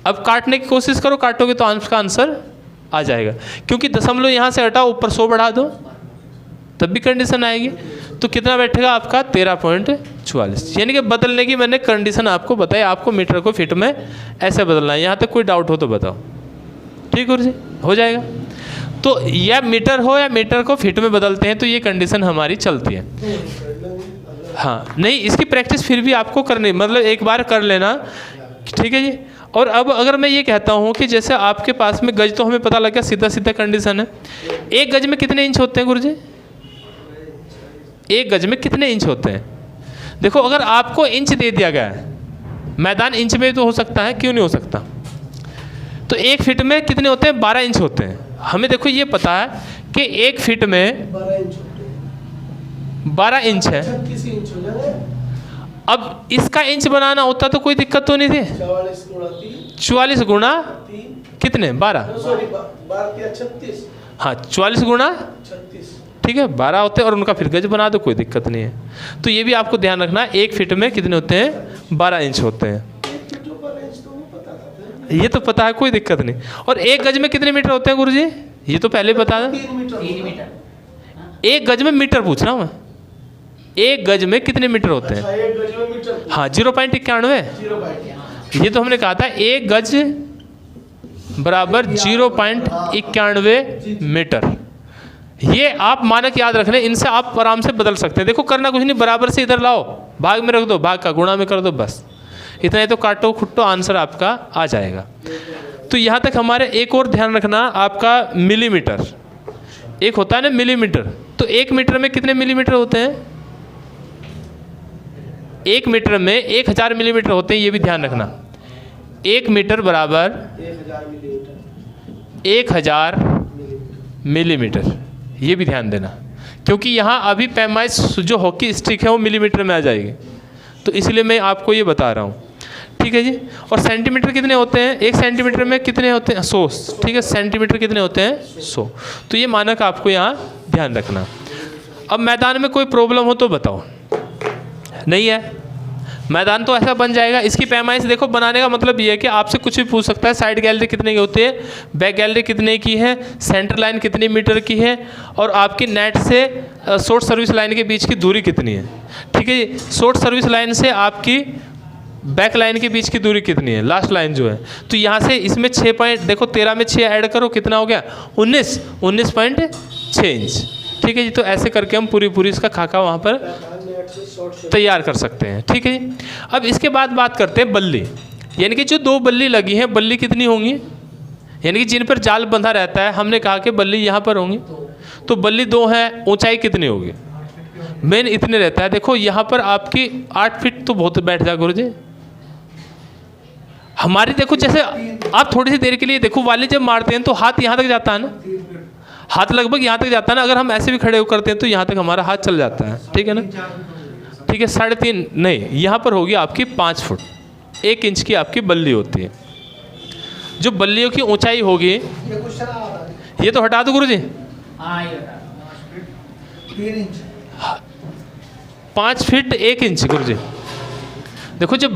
अब काटने की कोशिश करो, काटोगे तो आपका आंसर आ जाएगा, क्योंकि दशमलव यहाँ से हटाओ ऊपर 100 बढ़ा दो तब भी कंडीशन आएगी। तो कितना बैठेगा आपका 13.44। यानी कि बदलने की मैंने कंडीशन आपको बताई, आपको मीटर को फिट में ऐसे बदलना है। यहाँ तक कोई डाउट हो तो बताओ। ठीक गुरु जी, हो जाएगा। तो या मीटर हो या मीटर को फिट में बदलते हैं तो ये कंडीशन हमारी चलती है। हाँ नहीं, इसकी प्रैक्टिस फिर भी आपको करनी, मतलब एक बार कर लेना। ठीक है जी। और अब अगर मैं ये कहता हूँ कि जैसे आपके पास में गज तो हमें पता लग गया, सीधा सीधा कंडीशन है। 1 गज में कितने इंच होते हैं गुरु जी, 1 गज में कितने इंच होते हैं? देखो अगर आपको इंच दे दिया गया है, मैदान इंच में तो हो सकता है, क्यों नहीं हो सकता? तो 1 फीट में कितने होते हैं, 12 इंच होते हैं। हमें देखो ये पता है कि 1 फीट में 12 इंच है। अब इसका इंच बनाना होता तो कोई दिक्कत तो नहीं थी। 44 गुणा कितने, 12। हाँ 44 गुणा, ठीक है 12 होते हैं, और उनका फिर गज बना दो, कोई दिक्कत नहीं है। तो ये भी आपको ध्यान रखना, 1 फीट में कितने होते हैं, 12 इंच होते हैं। ये तो पता है, कोई दिक्कत नहीं। और 1 गज में कितने मीटर होते हैं गुरुजी, ये तो पहले बता दें। 3 मीटर। 1 गज में मीटर पूछ रहा हूँ मैं, 1 गज में कितने मीटर होते हैं? हाँ 0.91। ये तो हमने कहा था 1 गज बराबर 0.91 मीटर। ये आप मानक याद रख लें, इनसे आप आराम से बदल सकते हैं। देखो करना कुछ नहीं, बराबर से इधर लाओ, भाग में रख दो, भाग का गुणा में कर दो, बस इतना ही। तो काटो खुट्टो आंसर आपका आ जाएगा। तो यहाँ तक हमारे एक और ध्यान रखना, आपका मिलीमीटर एक होता है ना मिलीमीटर। तो 1 मीटर में कितने मिलीमीटर होते हैं? 1 मीटर में 1000 मिलीमीटर होते हैं, ये भी ध्यान रखना। 1 मीटर बराबर 1000 मिलीमीटर, ये भी ध्यान देना, क्योंकि यहाँ अभी पैमाइश जो हॉकी स्टिक है वो मिलीमीटर में आ जाएगी, तो इसलिए मैं आपको ये बता रहा हूँ। ठीक है जी। और सेंटीमीटर कितने होते हैं, 1 सेंटीमीटर में कितने होते हैं, 100। ठीक है, सेंटीमीटर कितने होते हैं, 100। तो ये मानक आपको यहाँ ध्यान रखना। अब मैदान में कोई प्रॉब्लम हो तो बताओ। नहीं है, मैदान तो ऐसा बन जाएगा। इसकी पैमाइश देखो, बनाने का मतलब ये है कि आपसे कुछ भी पूछ सकता है। साइड गैलरी कितने की होती है, बैक गैलरी कितने की है, सेंटर लाइन कितनी मीटर की है, और आपकी नेट से शॉर्ट सर्विस लाइन के बीच की दूरी कितनी है। ठीक है, शॉर्ट सर्विस लाइन से आपकी बैक लाइन के बीच की दूरी कितनी है, लास्ट लाइन जो है। तो यहाँ से इसमें 6 पॉइंट देखो, 13 में 6 ऐड करो, कितना हो गया, 19.6 इंच। ठीक है जी। तो ऐसे करके हम पूरी इसका खाका वहाँ पर तैयार कर सकते हैं। ठीक है जी। अब इसके बाद बात करते हैं बल्ली, यानी कि जो 2 बल्ली लगी हैं, बल्ली कितनी होंगी, यानी कि जिन पर जाल बंधा रहता है। हमने कहा कि बल्ली यहाँ पर होंगी, तो बल्ली 2 है, ऊंचाई कितनी होगी, मेन इतने रहता है। देखो यहाँ पर आपकी 8 फीट तो बहुत बैठ जाए गुरुजी हमारी। देखो जैसे आप थोड़ी सी देर के लिए देखो, वाले जब मारते हैं तो हाथ यहाँ तक जाता है ना, हाथ लगभग यहाँ तक जाता है ना। अगर हम ऐसे भी खड़े हो करते हैं तो यहाँ तक हमारा हाथ चल जाता है। ठीक है ना, ठीक है। 3.5 नहीं, यहाँ पर होगी आपकी 5 फुट 1 इंच की आपकी बल्ली होती है। जो बल्लियों की ऊंचाई होगी, ये क्वेश्चन आ रहा है। ये तो हटा दो गुरुजी, हाँ ये बता 3 इंच 5 फीट 1 इंच गुरुजी। देखो जब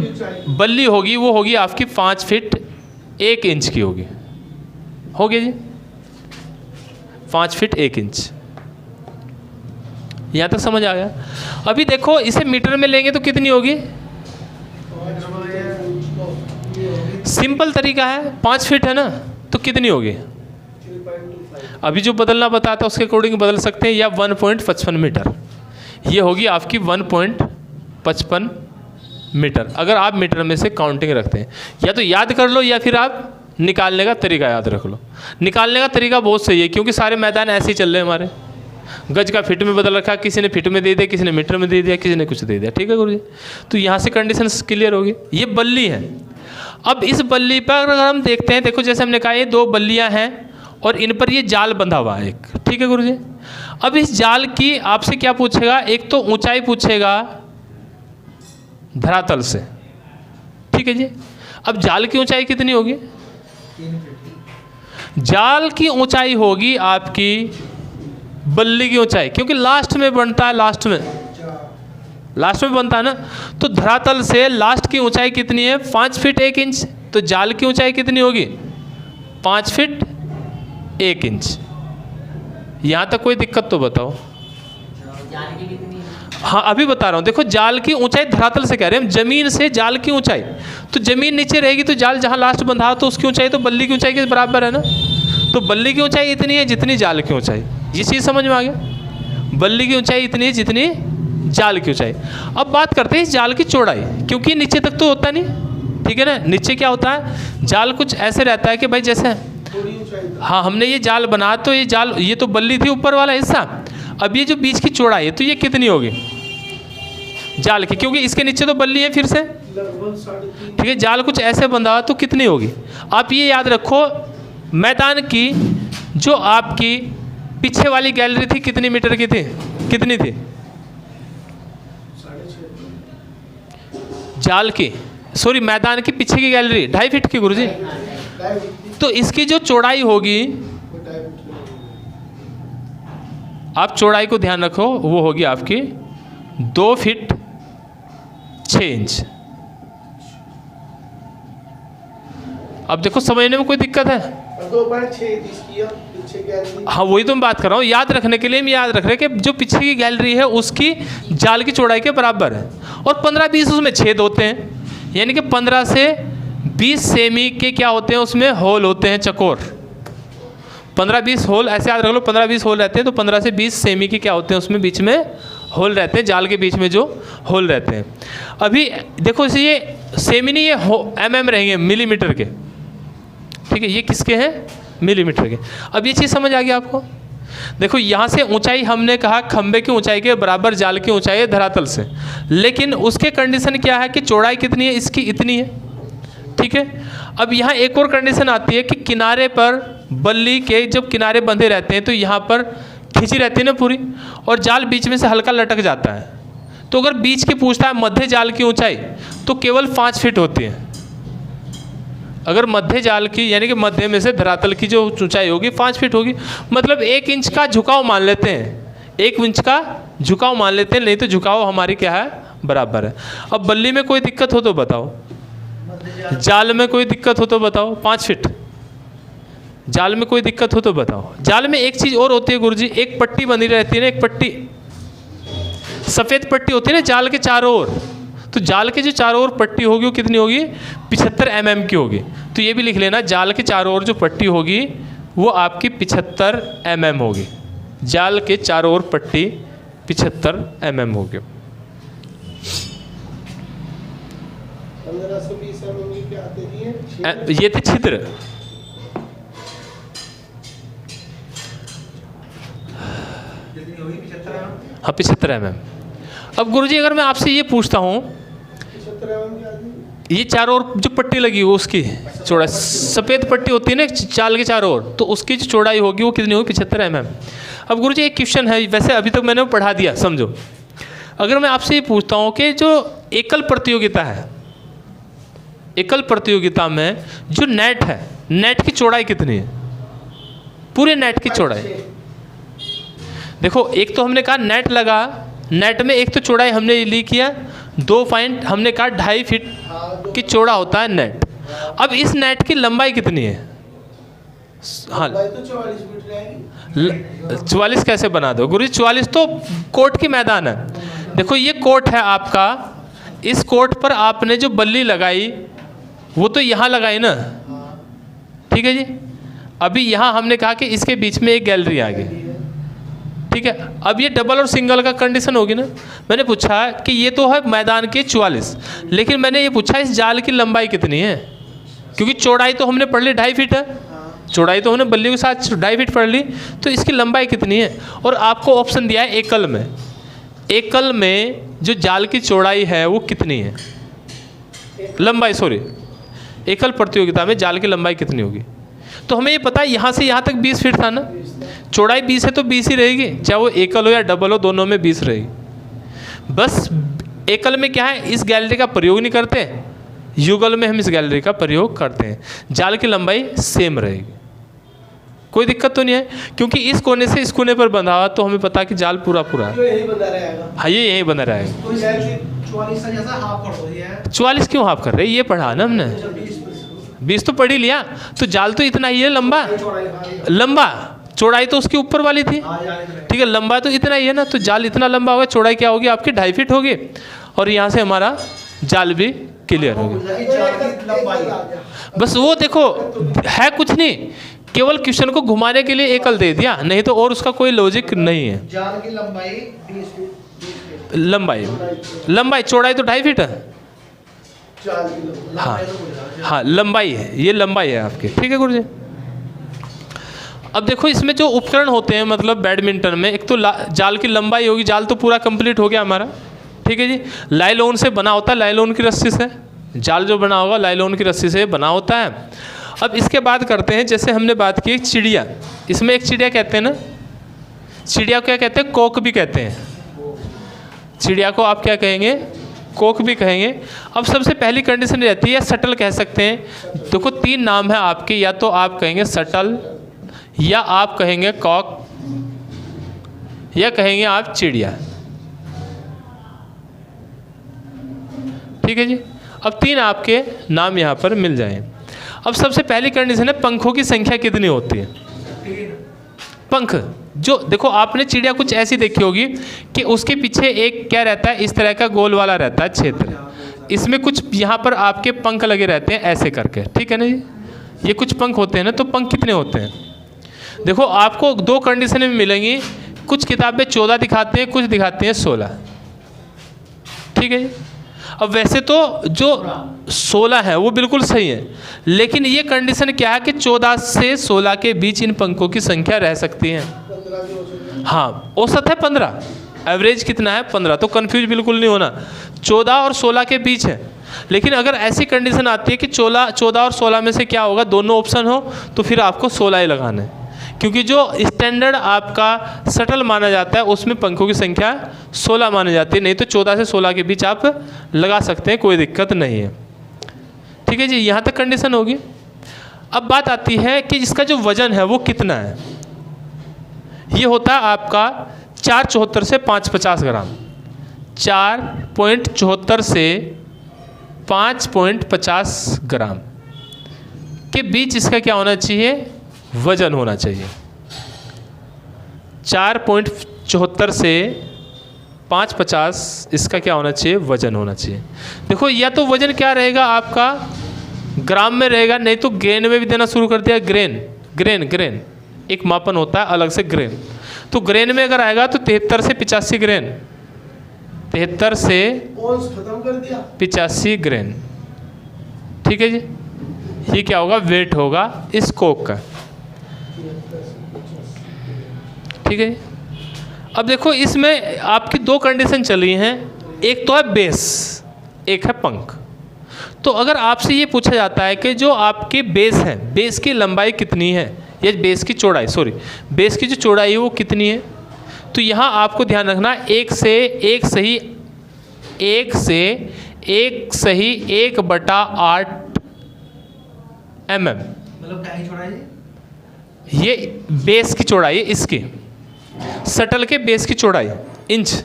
बल्ली होगी वो होगी आपकी 5 फीट 1 इंच की होगी जी, 5 फीट 1 इंच। यहाँ तक समझ आ गया। अभी देखो इसे मीटर में लेंगे तो कितनी होगी? सिंपल तरीका है, 5 फीट है ना, तो कितनी होगी? अभी जो बदलना बताता है उसके अकॉर्डिंग बदल सकते हैं, या 1.55 मीटर। ये होगी आपकी 1.55 मीटर, अगर आप मीटर में से काउंटिंग रखते हैं। या तो याद कर लो या फिर आप निकालने का तरीका याद रख लो। निकालने का तरीका बहुत सही है, क्योंकि सारे मैदान ऐसे ही चल रहे हैं हमारे। गज का फीट में बदल रखा, किसी ने फीट में दे दिया, किसी ने मीटर में दे दिया, किसी ने कुछ दे दिया। ठीक है गुरुजी, तो यहाँ से कंडीशन क्लियर होगी। ये बल्ली है। अब इस बल्ली पर अगर हम देखते हैं, देखो जैसे हमने कहा ये 2 बल्लियाँ हैं और इन पर ये जाल बंधा हुआ है एक। ठीक है गुरुजी, अब इस जाल की आपसे क्या पूछेगा? एक तो ऊंचाई पूछेगा धरातल से। ठीक है जी, अब जाल की ऊंचाई कितनी होगी? 3 फीट। जाल की ऊंचाई होगी आपकी बल्ली की ऊंचाई, क्योंकि लास्ट में बनता है, लास्ट में बनता है ना। तो धरातल से लास्ट की ऊंचाई कितनी है? 5 फीट 1 इंच। तो जाल की ऊंचाई कितनी होगी? 5 फीट 1 इंच। यहाँ तक कोई दिक्कत तो बताओ। जाल की कितनी? हाँ अभी बता रहा हूँ। देखो जाल की ऊंचाई धरातल से कह रहे हैं हम, जमीन से जाल की ऊंचाई। तो जमीन नीचे रहेगी तो जाल जहाँ लास्ट बंधा हो तो उसकी ऊंचाई तो बल्ली की ऊंचाई के बराबर है ना। तो बल्ली की ऊंचाई इतनी है जितनी जाल की ऊंचाई। ये चीज़ समझ में आ गया? बल्ली की ऊंचाई इतनी है जितनी जाल की ऊंचाई। अब बात करते हैं इस जाल की चौड़ाई, क्योंकि नीचे तक तो होता नहीं। ठीक है ना, नीचे क्या होता है? जाल कुछ ऐसे रहता है कि भाई जैसे, हाँ हमने ये जाल बना, तो ये जाल, ये तो बल्ली थी ऊपर वाला हिस्सा। अब ये जो बीच की चौड़ाई है तो ये कितनी होगी जाल की? क्योंकि इसके नीचे तो बल्ली है फिर से। ठीक है, जाल कुछ ऐसे बंधा हुआ तो कितनी होगी? आप ये याद रखो, मैदान की जो आपकी पीछे वाली गैलरी थी कितनी मीटर की थी? कितनी थी जाल की? सॉरी, मैदान की पीछे की गैलरी 2.5 फीट की गुरुजी। तो इसकी जो चौड़ाई होगी, आप चौड़ाई को ध्यान रखो, वो होगी आपकी 2 फीट 6 इंच। अब देखो समझने में कोई दिक्कत है? 2.6 हाँ वही तो मैं बात कर रहा हूँ। याद रखने के लिए हम याद रख रहे हैं कि जो पीछे की गैलरी है उसकी जाल की चौड़ाई के बराबर है, और 15-20 उसमें छेद होते हैं, यानी कि 15 से 20 सेमी के क्या होते हैं उसमें? होल होते हैं, चकोर। 15-20 होल ऐसे याद रख लो, 15-20 होल रहते हैं। तो 15 से 20 सेमी के क्या होते हैं उसमें? बीच में होल रहते हैं, जाल के बीच में जो होल रहते हैं। अभी देखो इसे, ये सेमी नहीं, ये mm रहेंगे, मिलीमीटर के। ठीक है, ये किसके हैं? मिलीमीटर के। अब ये चीज़ समझ आ गई आपको? देखो यहाँ से ऊंचाई हमने कहा खंबे की ऊंचाई के बराबर जाल की ऊंचाई है धरातल से, लेकिन उसके कंडीशन क्या है कि चौड़ाई कितनी है? इसकी इतनी है। ठीक है, अब यहाँ एक और कंडीशन आती है कि किनारे पर बल्ली के जब किनारे बंधे रहते हैं तो यहाँ पर खिंची रहती है ना पूरी, और जाल बीच में से हल्का लटक जाता है। तो अगर बीच की पूछता है मध्य जाल की ऊंचाई, तो केवल 5 फीट होती है। अगर मध्य जाल की, यानी कि मध्य में से धरातल की जो ऊंचाई होगी 5 फीट होगी। मतलब 1 इंच का झुकाव मान लेते हैं, 1 इंच का झुकाव मान लेते हैं, नहीं तो झुकाव हमारी क्या है? बराबर है। अब बल्ली में कोई दिक्कत हो तो बताओ, जाल में कोई दिक्कत हो तो बताओ। 5 फीट जाल में कोई दिक्कत हो तो बताओ। जाल में एक चीज़ और होती है गुरुजी, एक पट्टी बनी रहती है ना, एक पट्टी, सफ़ेद पट्टी होती है ना जाल के चारों ओर। तो जाल के जो चारों ओर पट्टी होगी वो कितनी होगी? 75 mm की होगी। तो ये भी लिख लेना, जाल के चारों ओर जो पट्टी होगी वो आपकी 75 mm होगी। जाल के चारों ओर पट्टी 75 mm होगी। 15 से 20 mm की क्या आती है? ये थे छिद्र। जितनी होगी 75 mm। हाँ 75 mm। अब गुरुजी अगर मैं आपसे ये पूछता हूँ, 75 mm की आती है? ये चारों ओर जो पट्टी लगी हो उसकी चौड़ाई, सफ़ेद पट्टी होती है ना चाल के चारों ओर, तो उसकी जो चौड़ाई होगी वो कितनी होगी? 75 mm। अब गुरुजी एक क्वेश्चन है, वैसे अभी तक मैंने वो पढ़ा दिया, समझो। अगर मैं आपसे ये पूछता हूँ कि जो एकल प्रतियोगिता है, एकल प्रतियोगिता में जो नेट है नेट की चौड़ाई कितनी है, पूरे नेट की चौड़ाई। देखो एक तो हमने कहा नेट लगा, नेट में एक तो चौड़ाई हमने ली किया 2 पॉइंट, हमने कहा 2.5 फीट की चौड़ा होता है नेट। अब इस नेट की लंबाई कितनी है? हाँ, भाई तो 44 फीट रहेगी। 44 कैसे बना दो गुरु जी? 44 तो कोर्ट की मैदान है। देखो ये कोर्ट है आपका, इस कोर्ट पर आपने जो बल्ली लगाई वो तो यहाँ लगाई ना, ठीक है जी। अभी यहाँ हमने कहा कि इसके बीच में एक गैलरी आ गई, ठीक है। अब ये डबल और सिंगल का कंडीशन होगी ना। मैंने पूछा कि ये तो है मैदान के 44, लेकिन मैंने ये पूछा इस जाल की लंबाई कितनी है, क्योंकि चौड़ाई तो हमने पढ़ ली 2.5 फीट है, चौड़ाई तो हमने बल्ली के साथ 2.5 फीट पढ़ ली, तो इसकी लंबाई कितनी है। और आपको ऑप्शन दिया है एकल में, एकल में जो जाल की चौड़ाई है वो कितनी है, लंबाई, सॉरी एकल प्रतियोगिता में जाल की लंबाई कितनी होगी। तो हमें ये पता है यहाँ से यहाँ तक 20 फीट था ना, चौड़ाई 20 है तो 20 ही रहेगी, चाहे वो एकल हो या डबल हो, दोनों में 20 रहेगी। बस एकल में क्या है, इस गैलरी का प्रयोग नहीं करते, युगल में हम इस गैलरी का प्रयोग करते हैं। जाल की लंबाई सेम रहेगी, कोई दिक्कत तो नहीं है, क्योंकि इस कोने से इस कोने पर बंधा हुआ तो हमें पता है कि जाल पूरा पूरा है। जो यही बंधा रहेगा। हाँ ये यही बंधा रहेगा। तो इसकी 44 जैसा हाफ कर दो ये। 44 क्यों हाफ कर रहे, ये पढ़ा ना हमने, 20 तो पढ़ ही लिया। तो जाल तो इतना ही है लंबा, लंबा चौड़ाई तो उसके ऊपर वाली थी, ठीक है, लंबा तो इतना ही है ना। तो जाल इतना लंबा होगा, चौड़ाई क्या होगी आपकी 2.5 फीट होगी, और यहाँ से हमारा जाल भी क्लियर होगी। बस वो देखो है कुछ नहीं, केवल क्वेश्चन को घुमाने के लिए एकल दे दिया, नहीं तो और उसका कोई लॉजिक नहीं है। जाल की लंबाई 20 फीट, लंबाई चौड़ाई तो 2.5 फीट है। जाल की लंबाई। हाँ हाँ लंबाई है, ये लंबाई है आपकी, ठीक है गुरु जी। अब देखो इसमें जो उपकरण होते हैं, मतलब बैडमिंटन में, एक तो जाल की लंबाई होगी, जाल तो पूरा कंप्लीट हो गया हमारा, ठीक है जी। लाइलॉन से बना होता है, लाइलॉन की रस्सी से जाल जो बना होगा लाइलॉन की रस्सी से बना होता है। अब इसके बाद करते हैं, जैसे हमने बात की चिड़िया, इसमें एक चिड़िया कहते हैं ना, चिड़िया को क्या कहते हैं, कोक भी कहते हैं। चिड़िया को आप क्या कहेंगे, कोक भी कहेंगे। अब सबसे पहली कंडीशन रहती है सटल कह सकते हैं। देखो 3 नाम है आपके, या तो आप कहेंगे सटल, या आप कहेंगे कॉक, या कहेंगे आप चिड़िया, ठीक है जी। अब 3 आपके नाम यहाँ पर मिल जाएं। अब सबसे पहली कंडीशन है पंखों की संख्या कितनी होती है। पंख जो देखो आपने चिड़िया कुछ ऐसी देखी होगी कि उसके पीछे एक क्या रहता है, इस तरह का गोल वाला रहता है क्षेत्र, इसमें कुछ यहाँ पर आपके पंख लगे रहते हैं ऐसे करके, ठीक है ना जी। ये कुछ पंख होते हैं ना, तो पंख कितने होते हैं, देखो आपको 2 कंडीशन में मिलेंगी। कुछ किताबें 14 दिखाते हैं, कुछ दिखाते हैं 16, ठीक है जी। अब वैसे तो जो 16 है वो बिल्कुल सही है, लेकिन ये कंडीशन क्या है कि 14 से 16 के बीच इन पंखों की संख्या रह सकती है। हाँ औसत है 15, एवरेज कितना है 15, तो कंफ्यूज बिल्कुल नहीं होना, 14 और 16 के बीच है। लेकिन अगर ऐसी कंडीशन आती है कि 14 और 16 में से क्या होगा, दोनों ऑप्शन हो, तो फिर आपको 16 ही लगाना है, क्योंकि जो स्टैंडर्ड आपका शटल माना जाता है उसमें पंखों की संख्या 16 मानी जाती है। नहीं तो 14 से 16 के बीच आप लगा सकते हैं, कोई दिक्कत नहीं है, ठीक है जी। यहाँ तक कंडीशन होगी। अब बात आती है कि इसका जो वजन है वो कितना है। ये होता है आपका 474 से 550 ग्राम, 4.74 से 5.50 ग्राम के बीच इसका क्या होना चाहिए, वजन होना चाहिए। 4.74 से 550 इसका क्या होना चाहिए, वजन होना चाहिए। देखो या तो वजन क्या रहेगा आपका ग्राम में रहेगा, नहीं तो ग्रेन में भी देना शुरू कर दिया। ग्रेन एक मापन होता है अलग से ग्रेन, तो ग्रेन में अगर आएगा तो 73 से 85 ग्रेन, 73 से 85 ग्रेन, ठीक है जी। ये क्या होगा, वेट होगा इस कोक का, ठीक है। अब देखो इसमें आपकी 2 कंडीशन चली हैं, एक तो है बेस, एक है पंख। तो अगर आपसे ये पूछा जाता है कि जो आपके बेस है, बेस की लंबाई कितनी है, या बेस की चौड़ाई, बेस की जो चौड़ाई है वो कितनी है, तो यहाँ आपको ध्यान रखना 1 से 1/8 mm, मतलब क्या ही छोड़ा है ये बेस की चौड़ाई है इसकी, शटल के बेस की चौड़ाई इंच,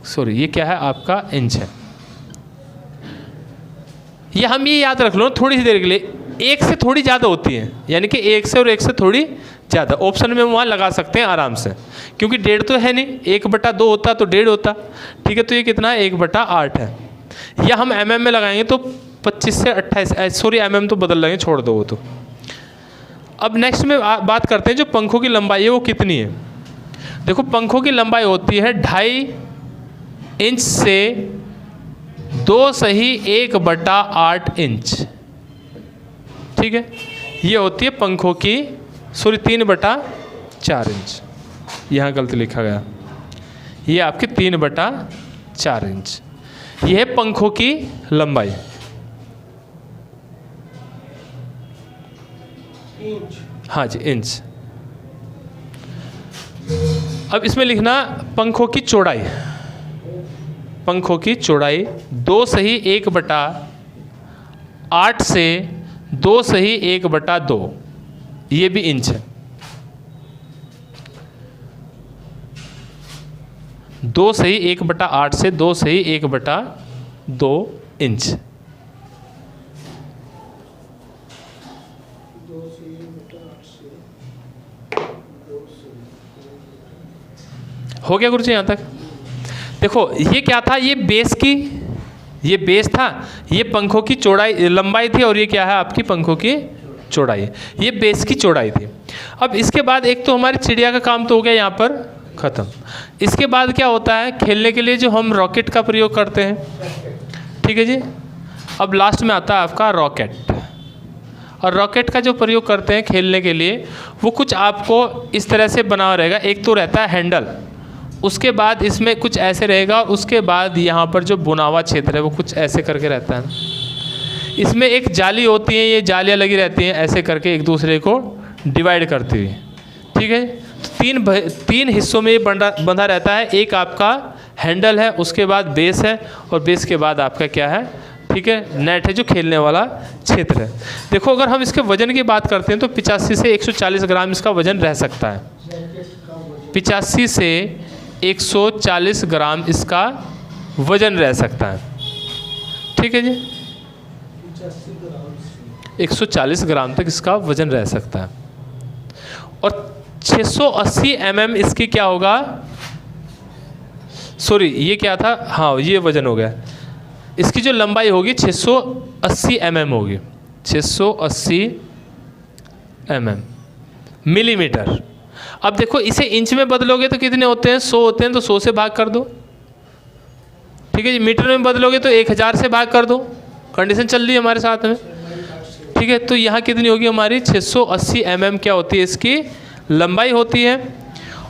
सॉरी ये क्या है आपका इंच है। ये हम ये याद रख लो थोड़ी सी देर के लिए, एक से थोड़ी ज़्यादा होती है, यानी कि एक से और एक से थोड़ी ज़्यादा ऑप्शन में वहाँ लगा सकते हैं आराम से, क्योंकि 1.5 तो है नहीं, 1/2 होता तो 1.5 होता, ठीक है। तो ये कितना है 1/8 है। या हम mm में लगाएंगे तो 25 से 28, सॉरी mm तो बदल लेंगे, छोड़ दो वो तो। अब नेक्स्ट में बात करते हैं जो पंखों की लंबाई है वो कितनी है। देखो पंखों की लंबाई होती है 2.5 इंच से 2 सही 1/8 इंच, ठीक है। ये होती है पंखों की, सॉरी 3/4 इंच, यहाँ गलती लिखा गया, ये आपकी 3/4 इंच, ये है पंखों की लंबाई। इंच, हाँ जी इंच। अब इसमें लिखना पंखों की चौड़ाई, पंखों की चौड़ाई 2 सही 1/8 से 2 सही 1/2, ये भी इंच है। 2 सही 1/8 से 2 सही 1/2 इंच। 2 से 1/8 से 2 से हो गया गुरुजी यहाँ तक। देखो ये क्या था, ये बेस की, ये बेस था, ये पंखों की चौड़ाई लंबाई थी, और ये क्या है आपकी पंखों की चौड़ाई, ये बेस की चौड़ाई थी। अब इसके बाद एक तो हमारी चिड़िया का काम तो हो गया यहाँ पर ख़त्म। इसके बाद क्या होता है, खेलने के लिए जो हम रॉकेट का प्रयोग करते हैं, ठीक है जी। अब लास्ट में आता है आपका रॉकेट, और रॉकेट का जो प्रयोग करते हैं खेलने के लिए वो कुछ आपको इस तरह से बना रहेगा। एक तो रहता है हैंडल, उसके बाद इसमें कुछ ऐसे रहेगा, और उसके बाद यहाँ पर जो बुनावा क्षेत्र है वो कुछ ऐसे करके रहता है। इसमें एक जाली होती है, ये जालियाँ लगी रहती हैं ऐसे करके एक दूसरे को डिवाइड करती हुई, ठीक है। तो तीन हिस्सों में ये बंधा रहता है। एक आपका हैंडल है, उसके बाद बेस है, और बेस के बाद आपका क्या है, ठीक है, नेट है जो खेलने वाला क्षेत्र है। देखो अगर हम इसके वजन की बात करते हैं तो 85 से 140 ग्राम इसका वजन रह सकता है। 85 से 140 ग्राम इसका वजन रह सकता है, ठीक है जी। 140 ग्राम तक इसका वजन रह सकता है। और 680 mm इसकी क्या होगा, सॉरी ये क्या था, हाँ ये वजन हो गया। इसकी जो लंबाई होगी 680 mm होगी, 680 mm मिलीमीटर। अब देखो इसे इंच में बदलोगे तो कितने होते हैं, 100 होते हैं, तो 100 से भाग कर दो, ठीक है जी। मीटर में बदलोगे तो 1000 से भाग कर दो, कंडीशन चल रही है हमारे साथ में, ठीक है। तो यहाँ कितनी होगी हमारी 680 mm क्या होती है इसकी लंबाई होती है।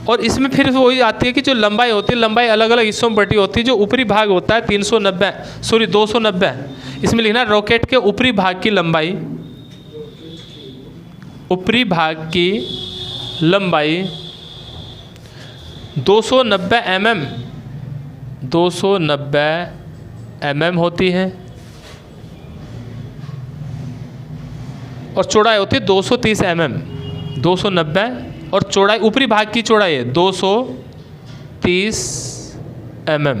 और इसमें फिर वही आती है कि जो लंबाई होती है, लंबाई अलग अलग हिस्सों में बटी होती है। जो ऊपरी भाग होता है 290, इसमें लिखना रॉकेट के ऊपरी भाग की लंबाई, ऊपरी भाग की लंबाई 290 mm, 290 mm होती है, और चौड़ाई होती है 230 mm, 290, और चौड़ाई ऊपरी भाग की चौड़ाई है 230 mm।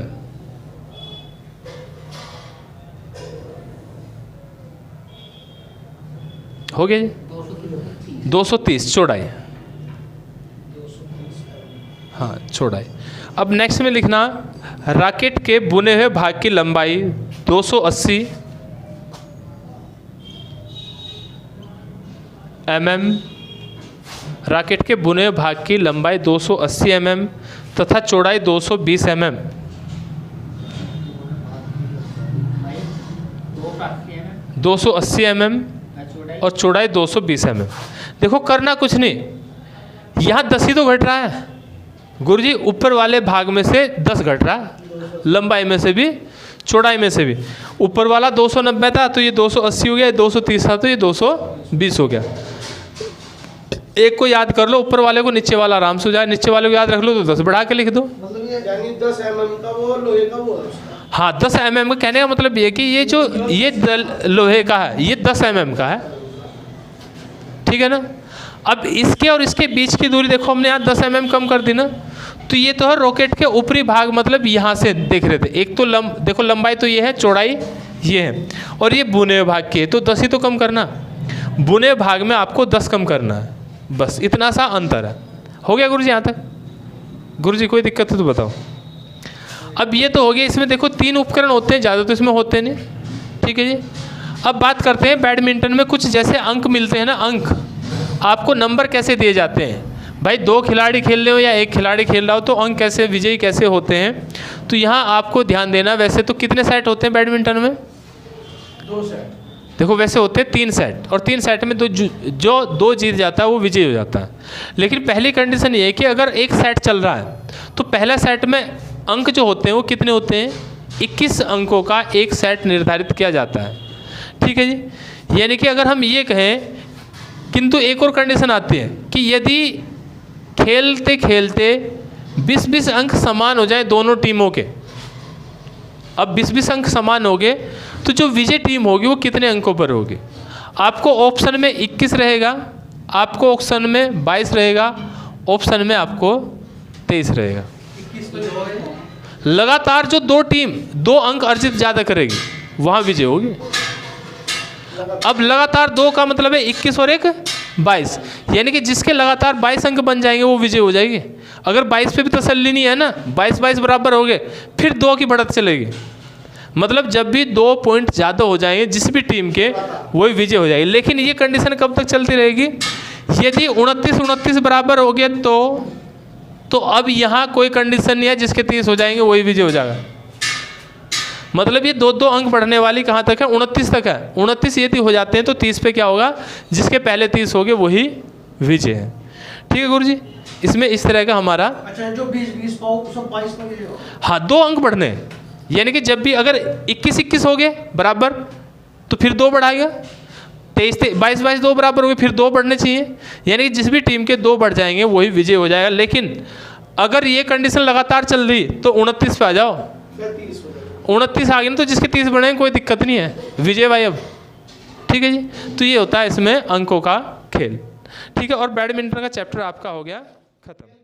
हो गया जी, 230 चौड़ाई, हाँ चौड़ाई। अब नेक्स्ट में लिखना रॉकेट के बुने हुए भाग की लंबाई 280 mm, रॉकेट के बुने हुए भाग की लंबाई 280 mm तथा चौड़ाई 220 mm। दो 280 mm और चौड़ाई 220 mm। देखो करना कुछ नहीं, यहाँ 10 ही तो घट रहा है गुरुजी, ऊपर वाले भाग में से 10 घट रहा है, लंबाई में से भी चौड़ाई में से भी। ऊपर वाला 290 था तो ये 280 हो गया, 230 था तो ये 220 हो गया। एक को याद कर लो, ऊपर वाले को नीचे वाला आराम से हो जाए, नीचे वाले को याद रख लो तो 10 बढ़ा के लिख दो। मतलब ये यानी 10 mm का वो लोहे का वो है उसका। हाँ 10 mm का कहने का मतलब ये कि ये जो ये लोहे का है ये 10 mm का है, ठीक है ना। अब इसके और इसके बीच की दूरी देखो, हमने यहाँ 10 mm कम कर दी ना, तो ये तो है रॉकेट के ऊपरी भाग, मतलब यहाँ से देख रहे थे, एक तो देखो लंबाई तो ये है, चौड़ाई ये है, और ये बुने हुए भाग की है, तो 10 ही तो कम करना, बुने भाग में आपको 10 कम करना है, बस इतना सा अंतर है। हो गया गुरुजी यहाँ तक? गुरुजी कोई दिक्कत है तो बताओ। अब ये तो हो गया, इसमें देखो 3 उपकरण होते हैं, ज़्यादा तो इसमें होते नहीं, ठीक है जी। अब बात करते हैं बैडमिंटन में कुछ जैसे अंक मिलते हैं ना, अंक आपको नंबर कैसे दिए जाते हैं। भाई 2 खिलाड़ी खेल रहे हो या 1 खिलाड़ी खेल रहा हो तो अंक कैसे, विजयी कैसे होते हैं, तो यहाँ आपको ध्यान देना। वैसे तो कितने सेट होते हैं बैडमिंटन में? 2 सेट। देखो वैसे होते हैं 3 सेट, और 3 सेट में जो 2 जीत जाता है वो विजयी हो जाता है। लेकिन पहली कंडीशन ये है कि अगर एक सेट चल रहा है तो पहला सेट में अंक जो होते हैं वो कितने होते हैं? 21 अंकों का एक सेट निर्धारित किया जाता है, ठीक है जी। यानी कि अगर हम ये कहें, किंतु एक और कंडीशन आती है कि यदि खेलते खेलते 20-20 अंक समान हो जाए दोनों टीमों के, अब 20-20 अंक समान हो गए तो जो विजय टीम होगी वो कितने अंकों पर होगी? आपको ऑप्शन में 21 रहेगा, आपको ऑप्शन में 22 रहेगा, ऑप्शन में आपको 23 रहेगा। 21 तो जो है लगातार जो 2 टीम 2 अंक अर्जित ज़्यादा करेगी वहाँ विजय होगी। अब लगातार 2 का मतलब है 21 और 1 22, यानी कि जिसके लगातार 22 अंक बन जाएंगे वो विजय हो जाएगी। अगर 22 पे भी तसल्ली नहीं है ना, 22-22 बराबर हो गए, फिर 2 की बढ़त चलेगी, मतलब जब भी 2 पॉइंट ज़्यादा हो जाएंगे जिस भी टीम के, वही विजय हो जाएगी। लेकिन ये कंडीशन कब तक चलती रहेगी? यदि 29-29 बराबर हो गया तो अब यहाँ कोई कंडीशन नहीं है, जिसके 30 हो जाएंगे वही विजय हो जाएगा। मतलब ये 2-2 अंक बढ़ने वाली कहाँ तक है? 29 तक है। 29 यदि हो जाते हैं तो 30 पे क्या होगा? जिसके पहले 30 हो गए वही विजय है, ठीक है गुरुजी। इसमें इस तरह का हमारा, अच्छा जो 20-20 पाओ 22 का विजय हो। हाँ 2 अंक बढ़ने, यानी कि जब भी अगर 21-21 हो गए बराबर तो फिर 2 बढ़ाएगा, 23-22 2 बराबर हो गए फिर 2 बढ़ने चाहिए, यानी कि जिस भी टीम के 2 बढ़ जाएंगे वही विजय हो जाएगा। लेकिन अगर ये कंडीशन लगातार चल रही तो 29 पे आ जाओ, 29 आ गए ना तो जिसके 30 बढ़े कोई दिक्कत नहीं है, विजय भाई अब, ठीक है जी। तो ये होता है इसमें अंकों का खेल, ठीक है। और बैडमिंटन का चैप्टर आपका हो गया खत्म।